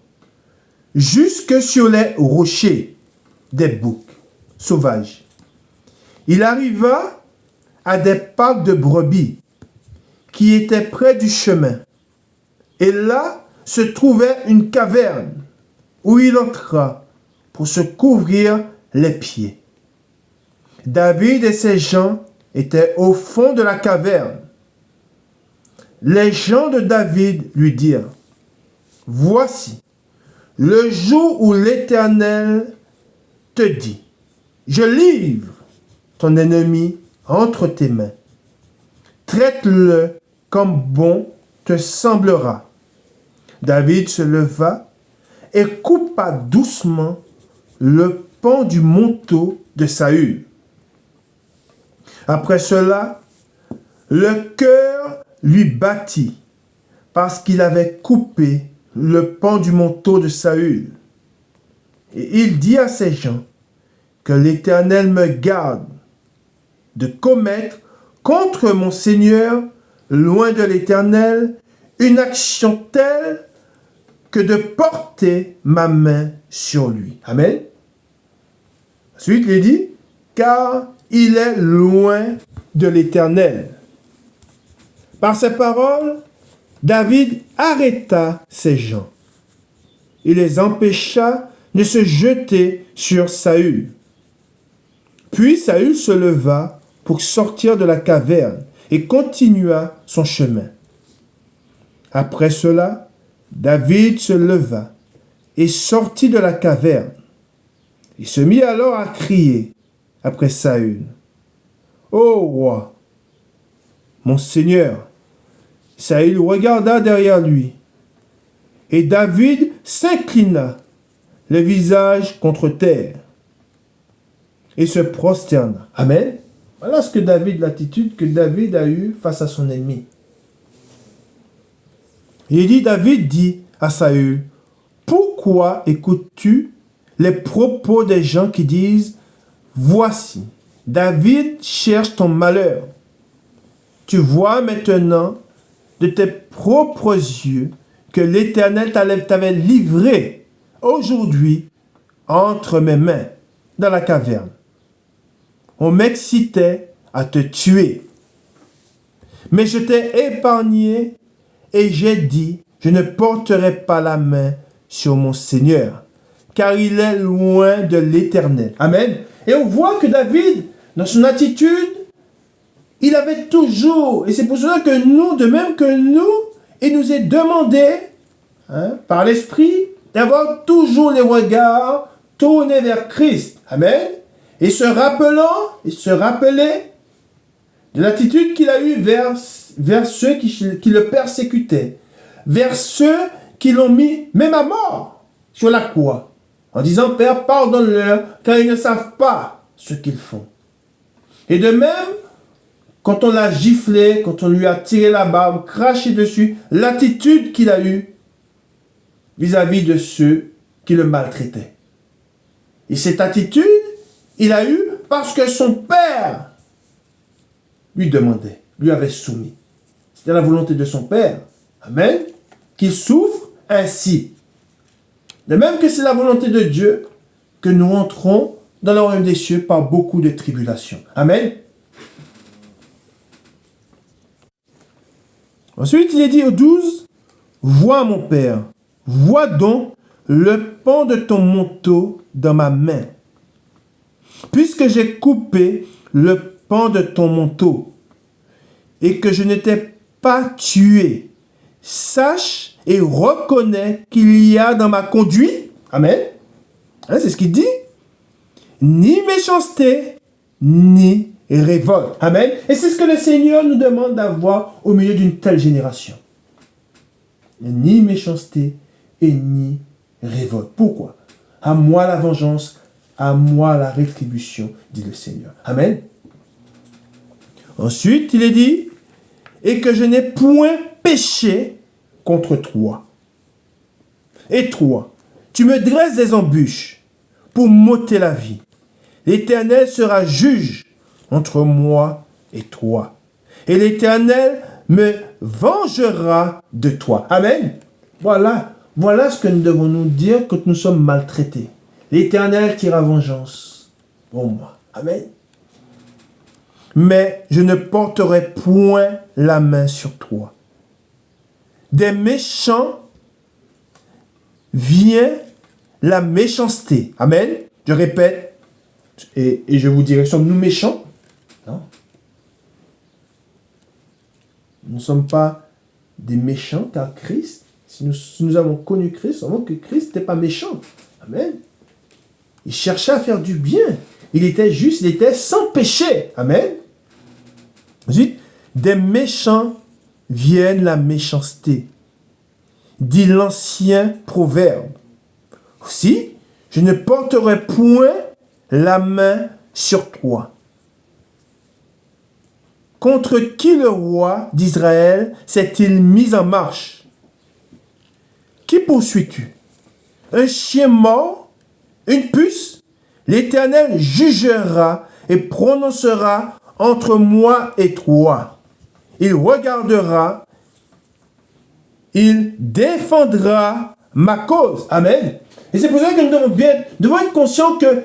A: jusque sur les rochers des boucs sauvages. Il arriva à des parcs de brebis qui étaient près du chemin. Et là se trouvait une caverne où il entra pour se couvrir les pieds. David et ses gens étaient au fond de la caverne. Les gens de David lui dirent, « Voici, le jour où l'Éternel te dit, je livre ton ennemi entre tes mains. Traite-le comme bon te semblera. » David se leva et coupa doucement le pan du manteau de Saül. Après cela, le cœur lui battit parce qu'il avait coupé le pan du manteau de Saül. Et il dit à ses gens, que l'Éternel me garde de commettre contre mon Seigneur, loin de l'Éternel, une action telle que de porter ma main sur lui. Amen. Ensuite, il dit, car il est loin de l'Éternel. Par ces paroles, David arrêta ces gens. Il les empêcha de se jeter sur Saül. Puis Saül se leva pour sortir de la caverne et continua son chemin. Après cela, David se leva et sortit de la caverne. Il se mit alors à crier après Saül. « Ô roi, mon Seigneur !» Saül regarda derrière lui, et David s'inclina, le visage contre terre, et se prosterna. Amen. Voilà l'attitude que David a eue face à son ennemi. David dit à Saül, « Pourquoi écoutes-tu les propos des gens qui disent, voici, David cherche ton malheur. Tu vois maintenant de tes propres yeux que l'Éternel t'avait livré aujourd'hui entre mes mains dans la caverne. On m'excitait à te tuer. Mais je t'ai épargné et j'ai dit, je ne porterai pas la main sur mon Seigneur, car il est loin de l'Éternel. » Amen. Et on voit que David, dans son attitude, il avait toujours, et c'est pour cela que nous, de même que nous, il nous est demandé, par l'Esprit, d'avoir toujours les regards tournés vers Christ. Amen. Et se rappeler de l'attitude qu'il a eue vers ceux qui le persécutaient, vers ceux qui l'ont mis même à mort sur la croix, en disant, Père, pardonne-leur, car ils ne savent pas ce qu'ils font. Et de même, quand on l'a giflé, quand on lui a tiré la barbe, craché dessus, l'attitude qu'il a eue vis-à-vis de ceux qui le maltraitaient. Et cette attitude, il a eu parce que son père lui demandait, lui avait soumis. C'était la volonté de son père. Amen. Qu'il souffre ainsi. De même que c'est la volonté de Dieu que nous entrons dans le royaume des cieux par beaucoup de tribulations. Amen. Ensuite, il est dit au 12, « Vois mon père, vois donc le pan de ton manteau dans ma main. Puisque j'ai coupé le pan de ton manteau et que je ne t'ai pas tué, sache et reconnais qu'il y a dans ma conduite, amen, c'est ce qu'il dit, ni méchanceté, ni révolte. Amen. Et c'est ce que le Seigneur nous demande d'avoir au milieu d'une telle génération. Ni méchanceté et ni révolte. Pourquoi? À moi la vengeance, à moi la rétribution, dit le Seigneur. Amen. Ensuite, il est dit, et que je n'ai point péché contre toi. Et toi, tu me dresses des embûches pour m'ôter la vie. L'Éternel sera juge entre moi et toi. et l'Éternel me vengera de toi. Amen. Voilà ce que nous devons nous dire quand nous sommes maltraités. L'Éternel tirera vengeance pour moi. Amen. Mais je ne porterai point la main sur toi. Des méchants vient la méchanceté. Amen. Je répète, et je vous dirai, sommes-nous méchants? Non. Nous ne sommes pas des méchants, car Christ, si nous avons connu Christ, nous savons que Christ n'était pas méchant. Amen. Il cherchait à faire du bien. Il était juste, il était sans péché. Amen. Ensuite, des méchants viennent la méchanceté, dit l'ancien proverbe. Aussi, je ne porterai point la main sur toi. Contre qui le roi d'Israël s'est-il mis en marche? Qui poursuis-tu? Un chien mort? Une puce? L'Éternel jugera et prononcera entre moi et toi. Il regardera, il défendra ma cause. Amen. Et c'est pour ça que nous devons être conscients que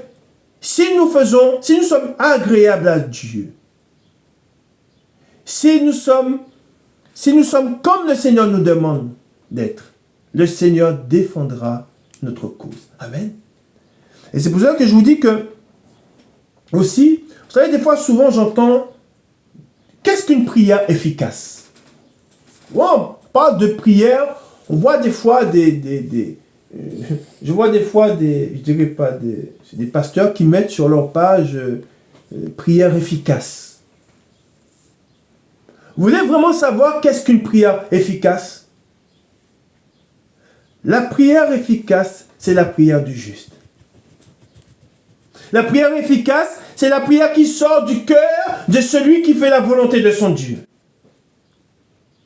A: si nous sommes agréables à Dieu, si nous sommes comme le Seigneur nous demande d'être, le Seigneur défendra notre cause. Amen. Et c'est pour ça que je vous dis que, aussi, vous savez, des fois, souvent, j'entends, qu'est-ce qu'une prière efficace? On parle de prière, on voit des fois je vois des fois des pasteurs qui mettent sur leur page prière efficace. Vous voulez vraiment savoir qu'est-ce qu'une prière efficace? La prière efficace, c'est la prière du juste. La prière efficace, c'est la prière qui sort du cœur de celui qui fait la volonté de son Dieu.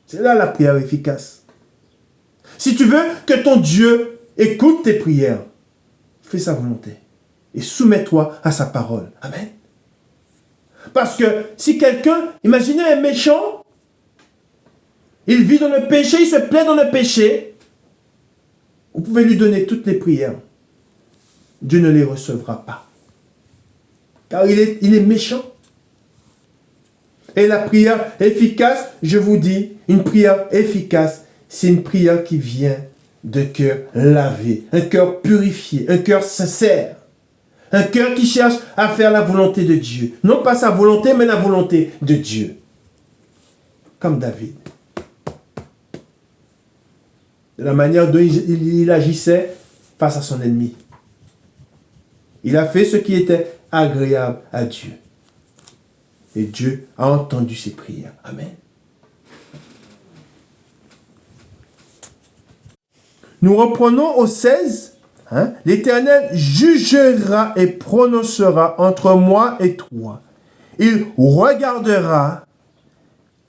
A: C'est là la prière efficace. Si tu veux que ton Dieu écoute tes prières, fais sa volonté et soumets-toi à sa parole. Amen. Parce que si quelqu'un, imaginez un méchant, il vit dans le péché, il se plaît dans le péché, vous pouvez lui donner toutes les prières. Dieu ne les recevra pas. Car il est méchant. Et la prière efficace, je vous dis, une prière efficace, c'est une prière qui vient de cœur lavé, un cœur purifié, un cœur sincère. Un cœur qui cherche à faire la volonté de Dieu. Non pas sa volonté, mais la volonté de Dieu. Comme David. De la manière dont il agissait face à son ennemi. Il a fait ce qui était agréable à Dieu. Et Dieu a entendu ses prières. Amen. Nous reprenons au 16. L'Éternel jugera et prononcera entre moi et toi. Il regardera,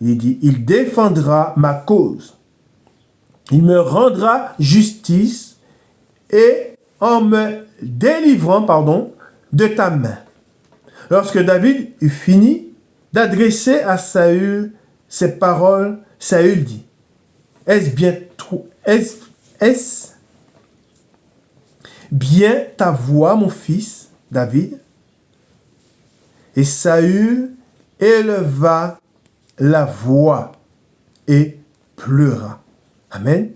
A: il dit, il défendra ma cause. Il me rendra justice et en me délivrant, de ta main. Lorsque David eut fini d'adresser à Saül ces paroles, Saül dit, est-ce bien ta voix, mon fils, David? Et Saül éleva la voix et pleura. Amen.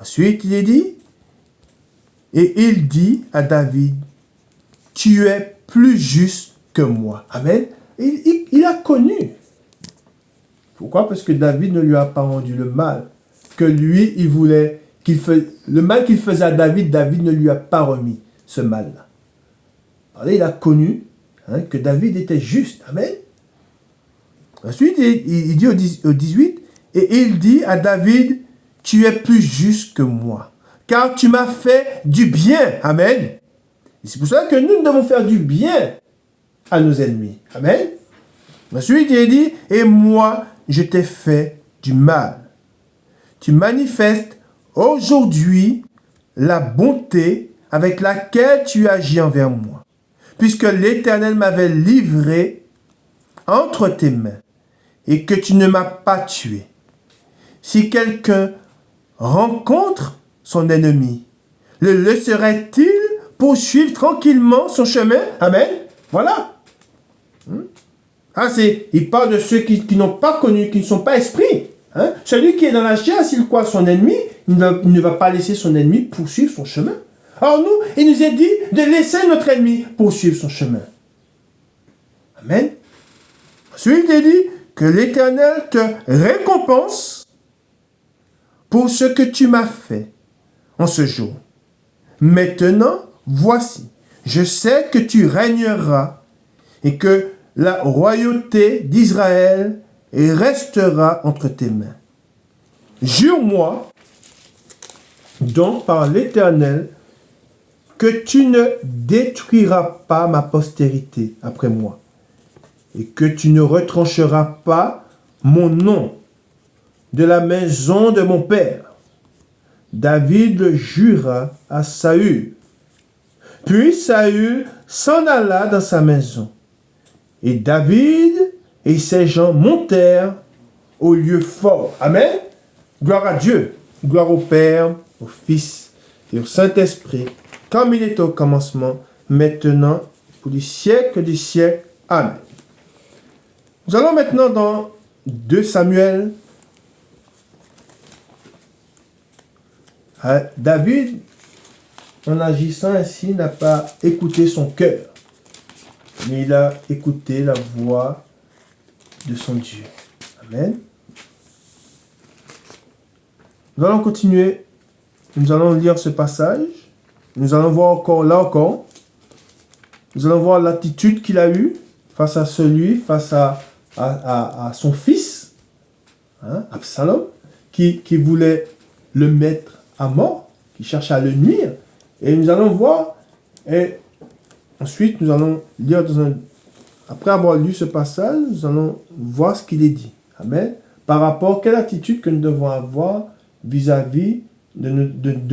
A: Ensuite, il est dit, et il dit à David, tu es plus juste que moi. Amen. Il a connu. Pourquoi? Parce que David ne lui a pas rendu le mal. Que lui, il voulait le mal qu'il faisait à David, David ne lui a pas remis ce mal-là. Alors il a connu que David était juste. Amen. Ensuite, il dit au 18, et il dit à David, tu es plus juste que moi, car tu m'as fait du bien. Amen. C'est pour ça que nous devons faire du bien à nos ennemis. Amen. Ensuite, il dit, et moi, je t'ai fait du mal. Tu manifestes aujourd'hui la bonté avec laquelle tu agis envers moi, puisque l'Éternel m'avait livré entre tes mains, et que tu ne m'as pas tué. Si quelqu'un rencontre son ennemi, le laisserait-il poursuivre tranquillement son chemin? Amen. Voilà. Il parle de ceux qui n'ont pas connu, qui ne sont pas esprits. Hein? Celui qui est dans la chair, s'il croit son ennemi, il ne va pas laisser son ennemi poursuivre son chemin. Alors nous, il nous est dit de laisser notre ennemi poursuivre son chemin. Amen. Ensuite, il dit que l'Éternel te récompense pour ce que tu m'as fait en ce jour. Maintenant, voici, je sais que tu régneras et que la royauté d'Israël restera entre tes mains. Jure-moi donc par l'Éternel que tu ne détruiras pas ma postérité après moi et que tu ne retrancheras pas mon nom de la maison de mon père. David le jura à Saül. Puis Saül s'en alla dans sa maison. Et David et ses gens montèrent au lieu fort. Amen. Gloire à Dieu. Gloire au Père, au Fils et au Saint-Esprit, comme il est au commencement, maintenant, pour les siècles des siècles. Amen. Nous allons maintenant dans 2 Samuel. David, en agissant ainsi, n'a pas écouté son cœur, mais il a écouté la voix de son Dieu. Amen. Nous allons continuer. Nous allons lire ce passage. Nous allons voir encore, là encore, nous allons voir l'attitude qu'il a eue face à face à son fils, hein, Absalom, qui voulait le mettre à mort, qui cherche à le nuire. Et nous allons voir, et ensuite nous allons lire après avoir lu ce passage, nous allons voir ce qu'il est dit. Amen. Par rapport, quelle attitude que nous devons avoir vis-à-vis de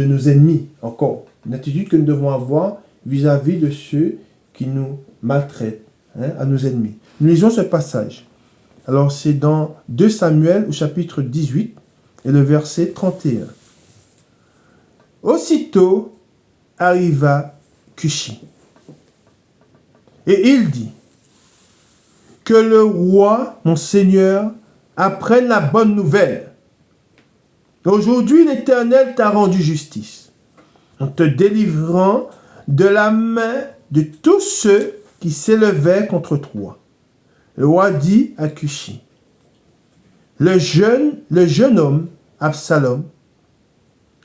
A: nos ennemis, encore. Une attitude que nous devons avoir vis-à-vis de ceux qui nous maltraitent, hein, à nos ennemis. Nous lisons ce passage. Alors c'est dans 2 Samuel au chapitre 18 et le verset 31. Aussitôt arriva Cushi. Et il dit, que le roi, mon Seigneur, apprenne la bonne nouvelle. Aujourd'hui, l'Éternel t'a rendu justice, en te délivrant de la main de tous ceux qui s'élevaient contre toi. Le roi dit à Cushi, le jeune homme, Absalom,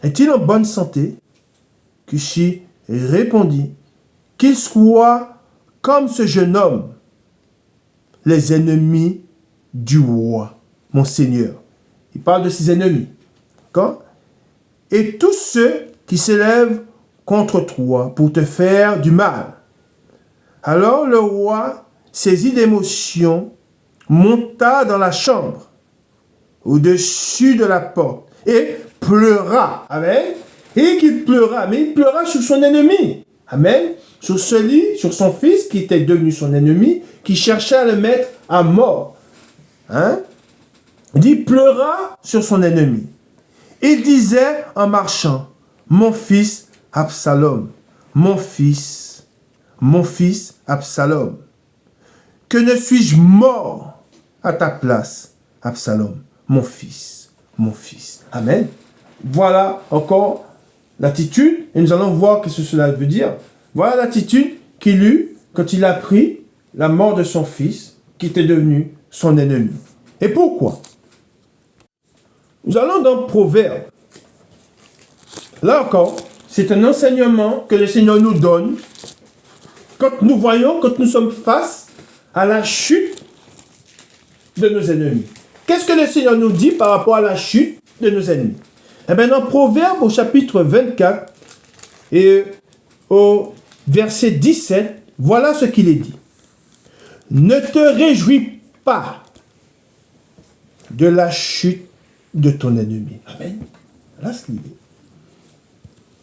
A: est-il en bonne santé? Cushi répondit, qu'il soit comme ce jeune homme, les ennemis du roi, mon Seigneur. Il parle de ses ennemis. D'accord? Et tous ceux qui s'élèvent contre toi pour te faire du mal. Alors le roi, saisi d'émotion, monta dans la chambre, au-dessus de la porte, et pleura. Amen. Et qu'il pleura, mais il pleura sur son ennemi. Amen. Sur son fils qui était devenu son ennemi, qui cherchait à le mettre à mort. Hein? Il pleura sur son ennemi. Il disait en marchant, mon fils Absalom, mon fils Absalom, que ne suis-je mort à ta place, Absalom, mon fils, mon fils. Amen. Voilà encore l'attitude, et nous allons voir ce que cela veut dire. Voilà l'attitude qu'il eut quand il a appris la mort de son fils, qui était devenu son ennemi. Et pourquoi? Nous allons dans Proverbe. Là encore, c'est un enseignement que le Seigneur nous donne quand nous sommes face à la chute de nos ennemis. Qu'est-ce que le Seigneur nous dit par rapport à la chute de nos ennemis? Eh bien, dans Proverbe, au chapitre 24 et au verset 17, voilà ce qu'il est dit. Ne te réjouis pas de la chute de ton ennemi. Amen. Voilà ce qu'il dit.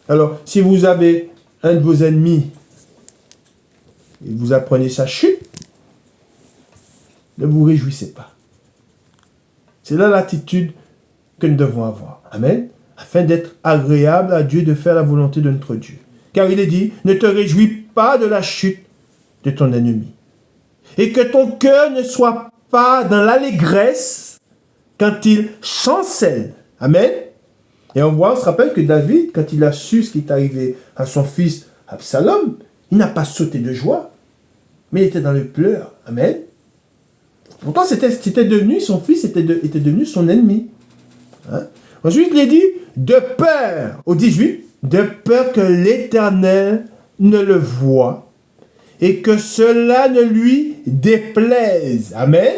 A: Alors, si vous avez un de vos ennemis et vous apprenez sa chute, ne vous réjouissez pas. C'est là l'attitude que nous devons avoir. Amen. Afin d'être agréable à Dieu, de faire la volonté de notre Dieu. Car il est dit, ne te réjouis pas de la chute de ton ennemi. Et que ton cœur ne soit pas dans l'allégresse quand il chancelle. Amen. Et on se rappelle que David, quand il a su ce qui est arrivé à son fils Absalom, il n'a pas sauté de joie, mais il était dans le pleur. Amen. Pourtant, c'était devenu, son fils était devenu son ennemi. Hein? Ensuite, il est dit, de peur, au 18, de peur que l'Éternel ne le voie et que cela ne lui déplaise. Amen.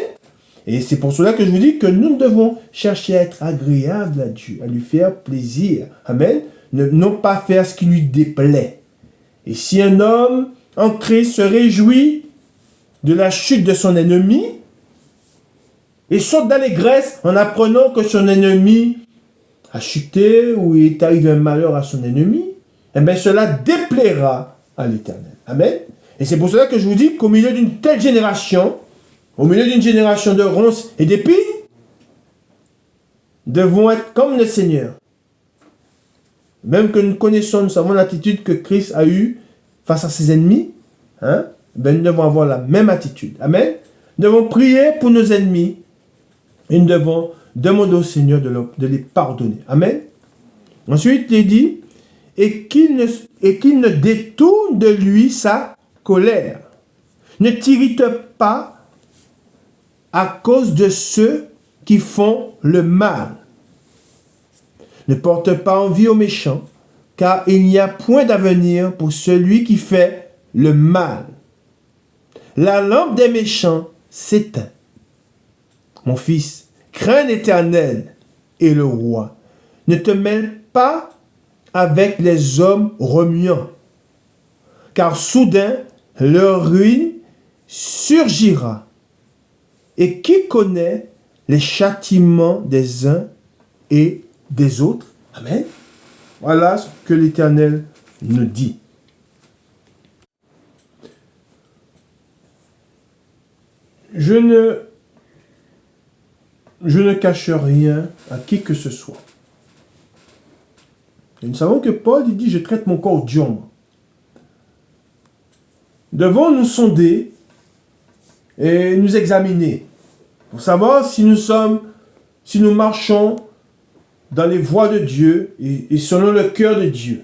A: Et c'est pour cela que je vous dis que nous devons chercher à être agréables à Dieu, à lui faire plaisir. Amen. Non pas faire ce qui lui déplaît. Et si un homme en Christ se réjouit de la chute de son ennemi et saute d'allégresse en apprenant que son ennemi a chuté ou il est arrivé un malheur à son ennemi, eh bien cela déplaira à l'Éternel. Amen. Et c'est pour cela que je vous dis qu'au milieu d'une telle génération, au milieu d'une génération de ronces et d'épines, devons être comme le Seigneur. Même que nous savons l'attitude que Christ a eue face à ses ennemis, hein, ben nous devons avoir la même attitude. Amen. Nous devons prier pour nos ennemis et nous devons demander au Seigneur de les pardonner. Amen. Ensuite, il dit, et qu'il ne détourne de lui sa colère. Ne t'irrite pas à cause de ceux qui font le mal. Ne porte pas envie aux méchants, car il n'y a point d'avenir pour celui qui fait le mal. La lampe des méchants s'éteint. Mon fils, crains l'Éternel et le roi. Ne te mêle pas avec les hommes remuants, car soudain leur ruine surgira. Et qui connaît les châtiments des uns et des autres? Amen. Voilà ce que l'Éternel nous dit. Je ne cache rien à qui que ce soit. Et nous savons que Paul il dit, je traite mon corps durement. Devons nous sonder et nous examiner pour savoir si nous marchons dans les voies de Dieu et selon le cœur de Dieu.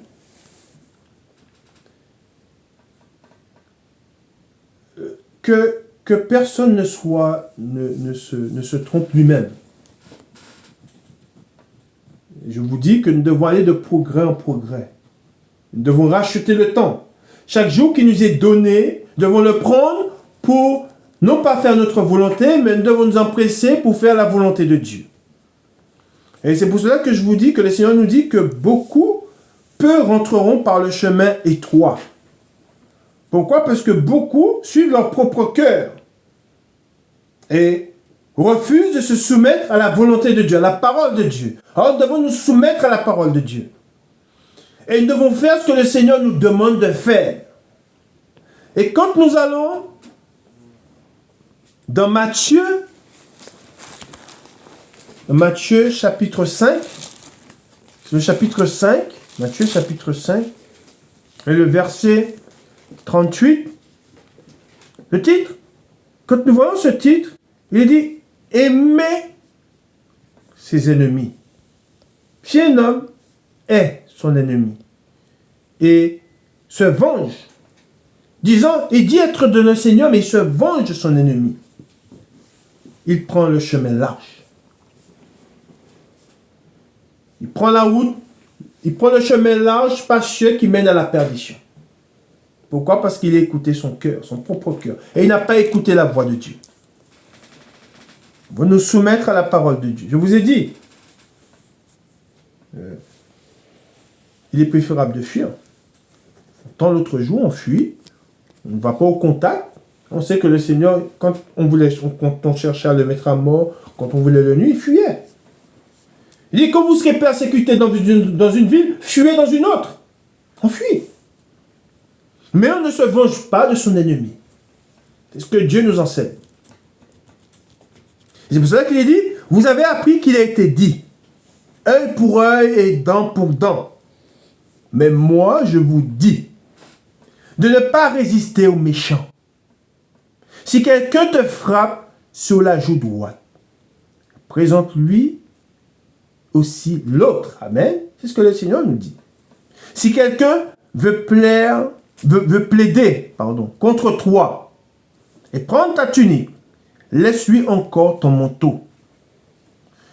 A: Que personne ne se trompe lui-même. Je vous dis que nous devons aller de progrès en progrès. Nous devons racheter le temps. Chaque jour qui nous est donné, nous devons le prendre pour non pas faire notre volonté, mais nous devons nous empresser pour faire la volonté de Dieu. Et c'est pour cela que je vous dis que le Seigneur nous dit que peu rentreront par le chemin étroit. Pourquoi? Parce que beaucoup suivent leur propre cœur et refusent de se soumettre à la volonté de Dieu, à la parole de Dieu. Alors nous devons nous soumettre à la parole de Dieu. Et nous devons faire ce que le Seigneur nous demande de faire. Et quand nous allons dans Matthieu chapitre 5, le chapitre 5, Matthieu chapitre 5, et le verset 38, le titre, quand nous voyons ce titre, il dit « Aimer ses ennemis ». Si un homme est son ennemi et se venge, il dit être de le Seigneur, mais il se venge de son ennemi, il prend le chemin large. Il prend la route, il prend le chemin large, spacieux qui mène à la perdition. Pourquoi? Parce qu'il a écouté son cœur, son propre cœur. Et il n'a pas écouté la voix de Dieu. On va nous soumettre à la parole de Dieu. Je vous ai dit, il est préférable de fuir. Tant l'autre jour, on fuit, on ne va pas au contact. On sait que le Seigneur, quand on cherchait à le mettre à mort, quand on voulait le nuire, il fuyait. Il dit, quand vous serez persécuté dans une ville, fuyez dans une autre. On fuit. Mais on ne se venge pas de son ennemi. C'est ce que Dieu nous enseigne. C'est pour cela qu'il est dit, Vous avez appris qu'il a été dit, œil pour œil et dent pour dent. Mais moi, je vous dis, de ne pas résister aux méchants. Si quelqu'un te frappe sur la joue droite, présente-lui aussi l'autre. Amen. C'est ce que le Seigneur nous dit. Si quelqu'un veut plaider contre toi et prendre ta tunique, laisse-lui encore ton manteau.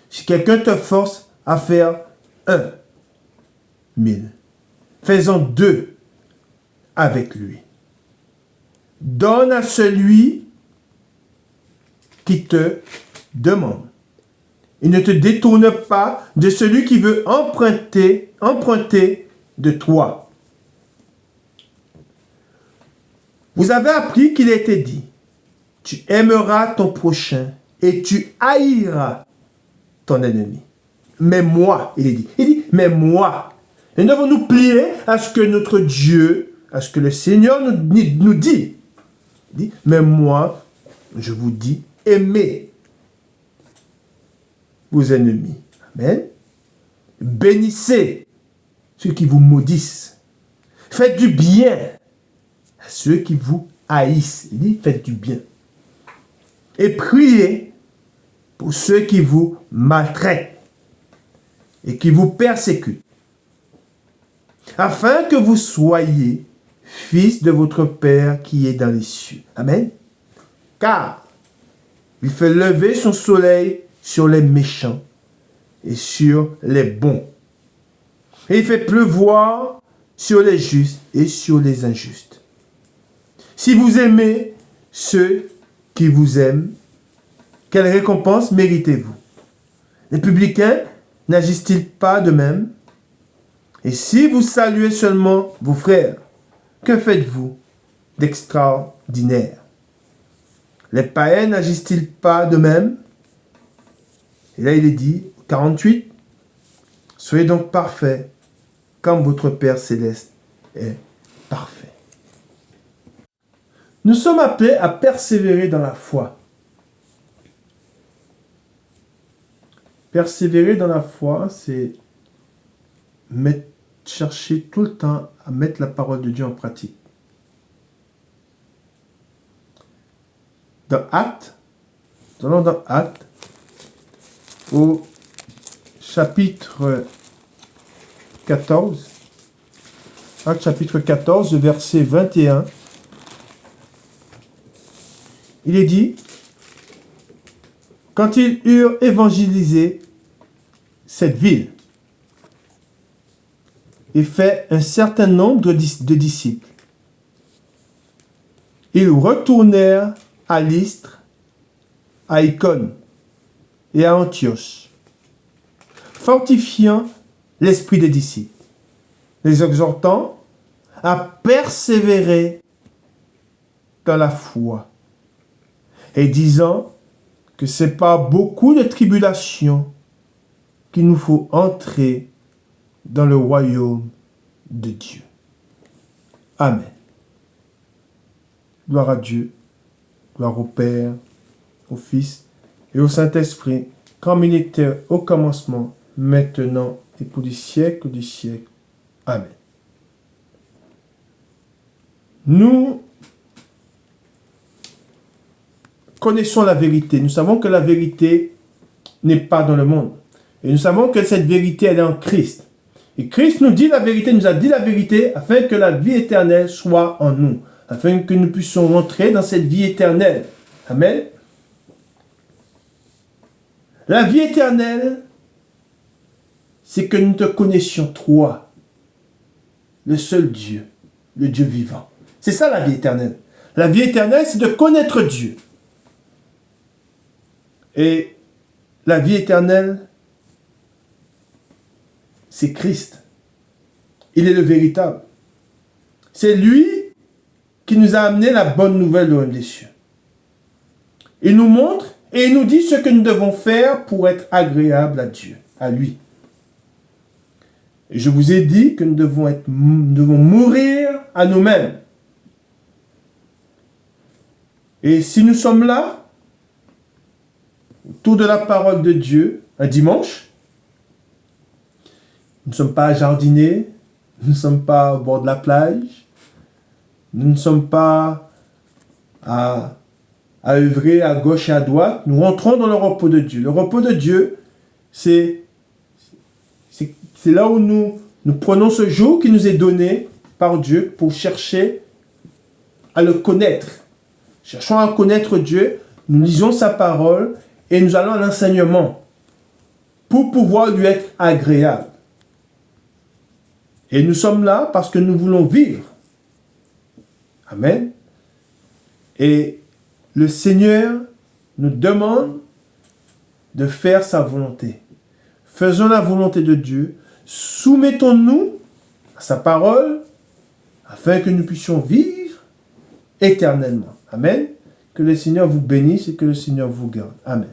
A: Si quelqu'un te force à faire 1 000, fais-en 2 avec lui. Donne à celui qui te demande. Et ne te détourne pas de celui qui veut emprunter de toi. Vous avez appris qu'il a été dit, tu aimeras ton prochain et tu haïras ton ennemi. Mais moi, il dit, mais moi. Et nous devons nous plier à ce que notre Dieu, à ce que le Seigneur nous dit. Il dit, mais moi, je vous dis, aimez vos ennemis. Amen. Bénissez ceux qui vous maudissent. Faites du bien à ceux qui vous haïssent. Il dit, faites du bien. Et priez pour ceux qui vous maltraitent et qui vous persécutent, afin que vous soyez fils de votre Père qui est dans les cieux. Amen. Car il fait lever son soleil sur les méchants et sur les bons. Et il fait pleuvoir sur les justes et sur les injustes. Si vous aimez ceux qui vous aiment, quelle récompense méritez-vous? Les publicains n'agissent-ils pas de même? Et si vous saluez seulement vos frères, que faites-vous d'extraordinaire? Les païens n'agissent-ils pas de même? Et là, il est dit, 48, soyez donc parfaits, comme votre Père céleste est parfait. Nous sommes appelés à persévérer dans la foi. Persévérer dans la foi, c'est chercher tout le temps à mettre la parole de Dieu en pratique. Dans Actes, nous allons dans Actes, au chapitre 14, Actes chapitre 14, verset 21, il est dit, quand ils eurent évangélisé cette ville et fait un certain nombre de disciples, ils retournèrent à Lystre, à Icône et à Antioche, fortifiant l'esprit des disciples, les exhortant à persévérer dans la foi et disant que c'est par beaucoup de tribulations qu'il nous faut entrer dans le royaume de Dieu. Amen. Gloire à Dieu, gloire au Père, au Fils et au Saint-Esprit, comme il était au commencement, maintenant et pour les siècles du siècle. Amen. Nous connaissons la vérité. Nous savons que la vérité n'est pas dans le monde. Et nous savons que cette vérité, elle est en Christ. Et Christ nous dit la vérité, nous a dit la vérité, afin que la vie éternelle soit en nous. Afin que nous puissions rentrer dans cette vie éternelle. Amen. La vie éternelle, c'est que nous te connaissions, toi, le seul Dieu, le Dieu vivant. C'est ça la vie éternelle. La vie éternelle, c'est de connaître Dieu. Et la vie éternelle, c'est Christ. Il est le véritable. C'est lui qui nous a amené la bonne nouvelle du royaume des cieux. Il nous montre et il nous dit ce que nous devons faire pour être agréable à Dieu, à lui. Et je vous ai dit que nous devons mourir à nous-mêmes. Et si nous sommes là, autour de la parole de Dieu un dimanche. Nous ne sommes pas à jardiner, nous ne sommes pas au bord de la plage, nous ne sommes pas à œuvrer à gauche et à droite. Nous rentrons dans le repos de Dieu. Le repos de Dieu, c'est là où nous prenons ce jour qui nous est donné par Dieu pour chercher à le connaître. Cherchons à connaître Dieu, nous lisons sa parole et nous allons à l'enseignement pour pouvoir lui être agréable. Et nous sommes là parce que nous voulons vivre. Amen. Et le Seigneur nous demande de faire sa volonté. Faisons la volonté de Dieu. Soumettons-nous à sa parole afin que nous puissions vivre éternellement. Amen. Que le Seigneur vous bénisse et que le Seigneur vous garde. Amen.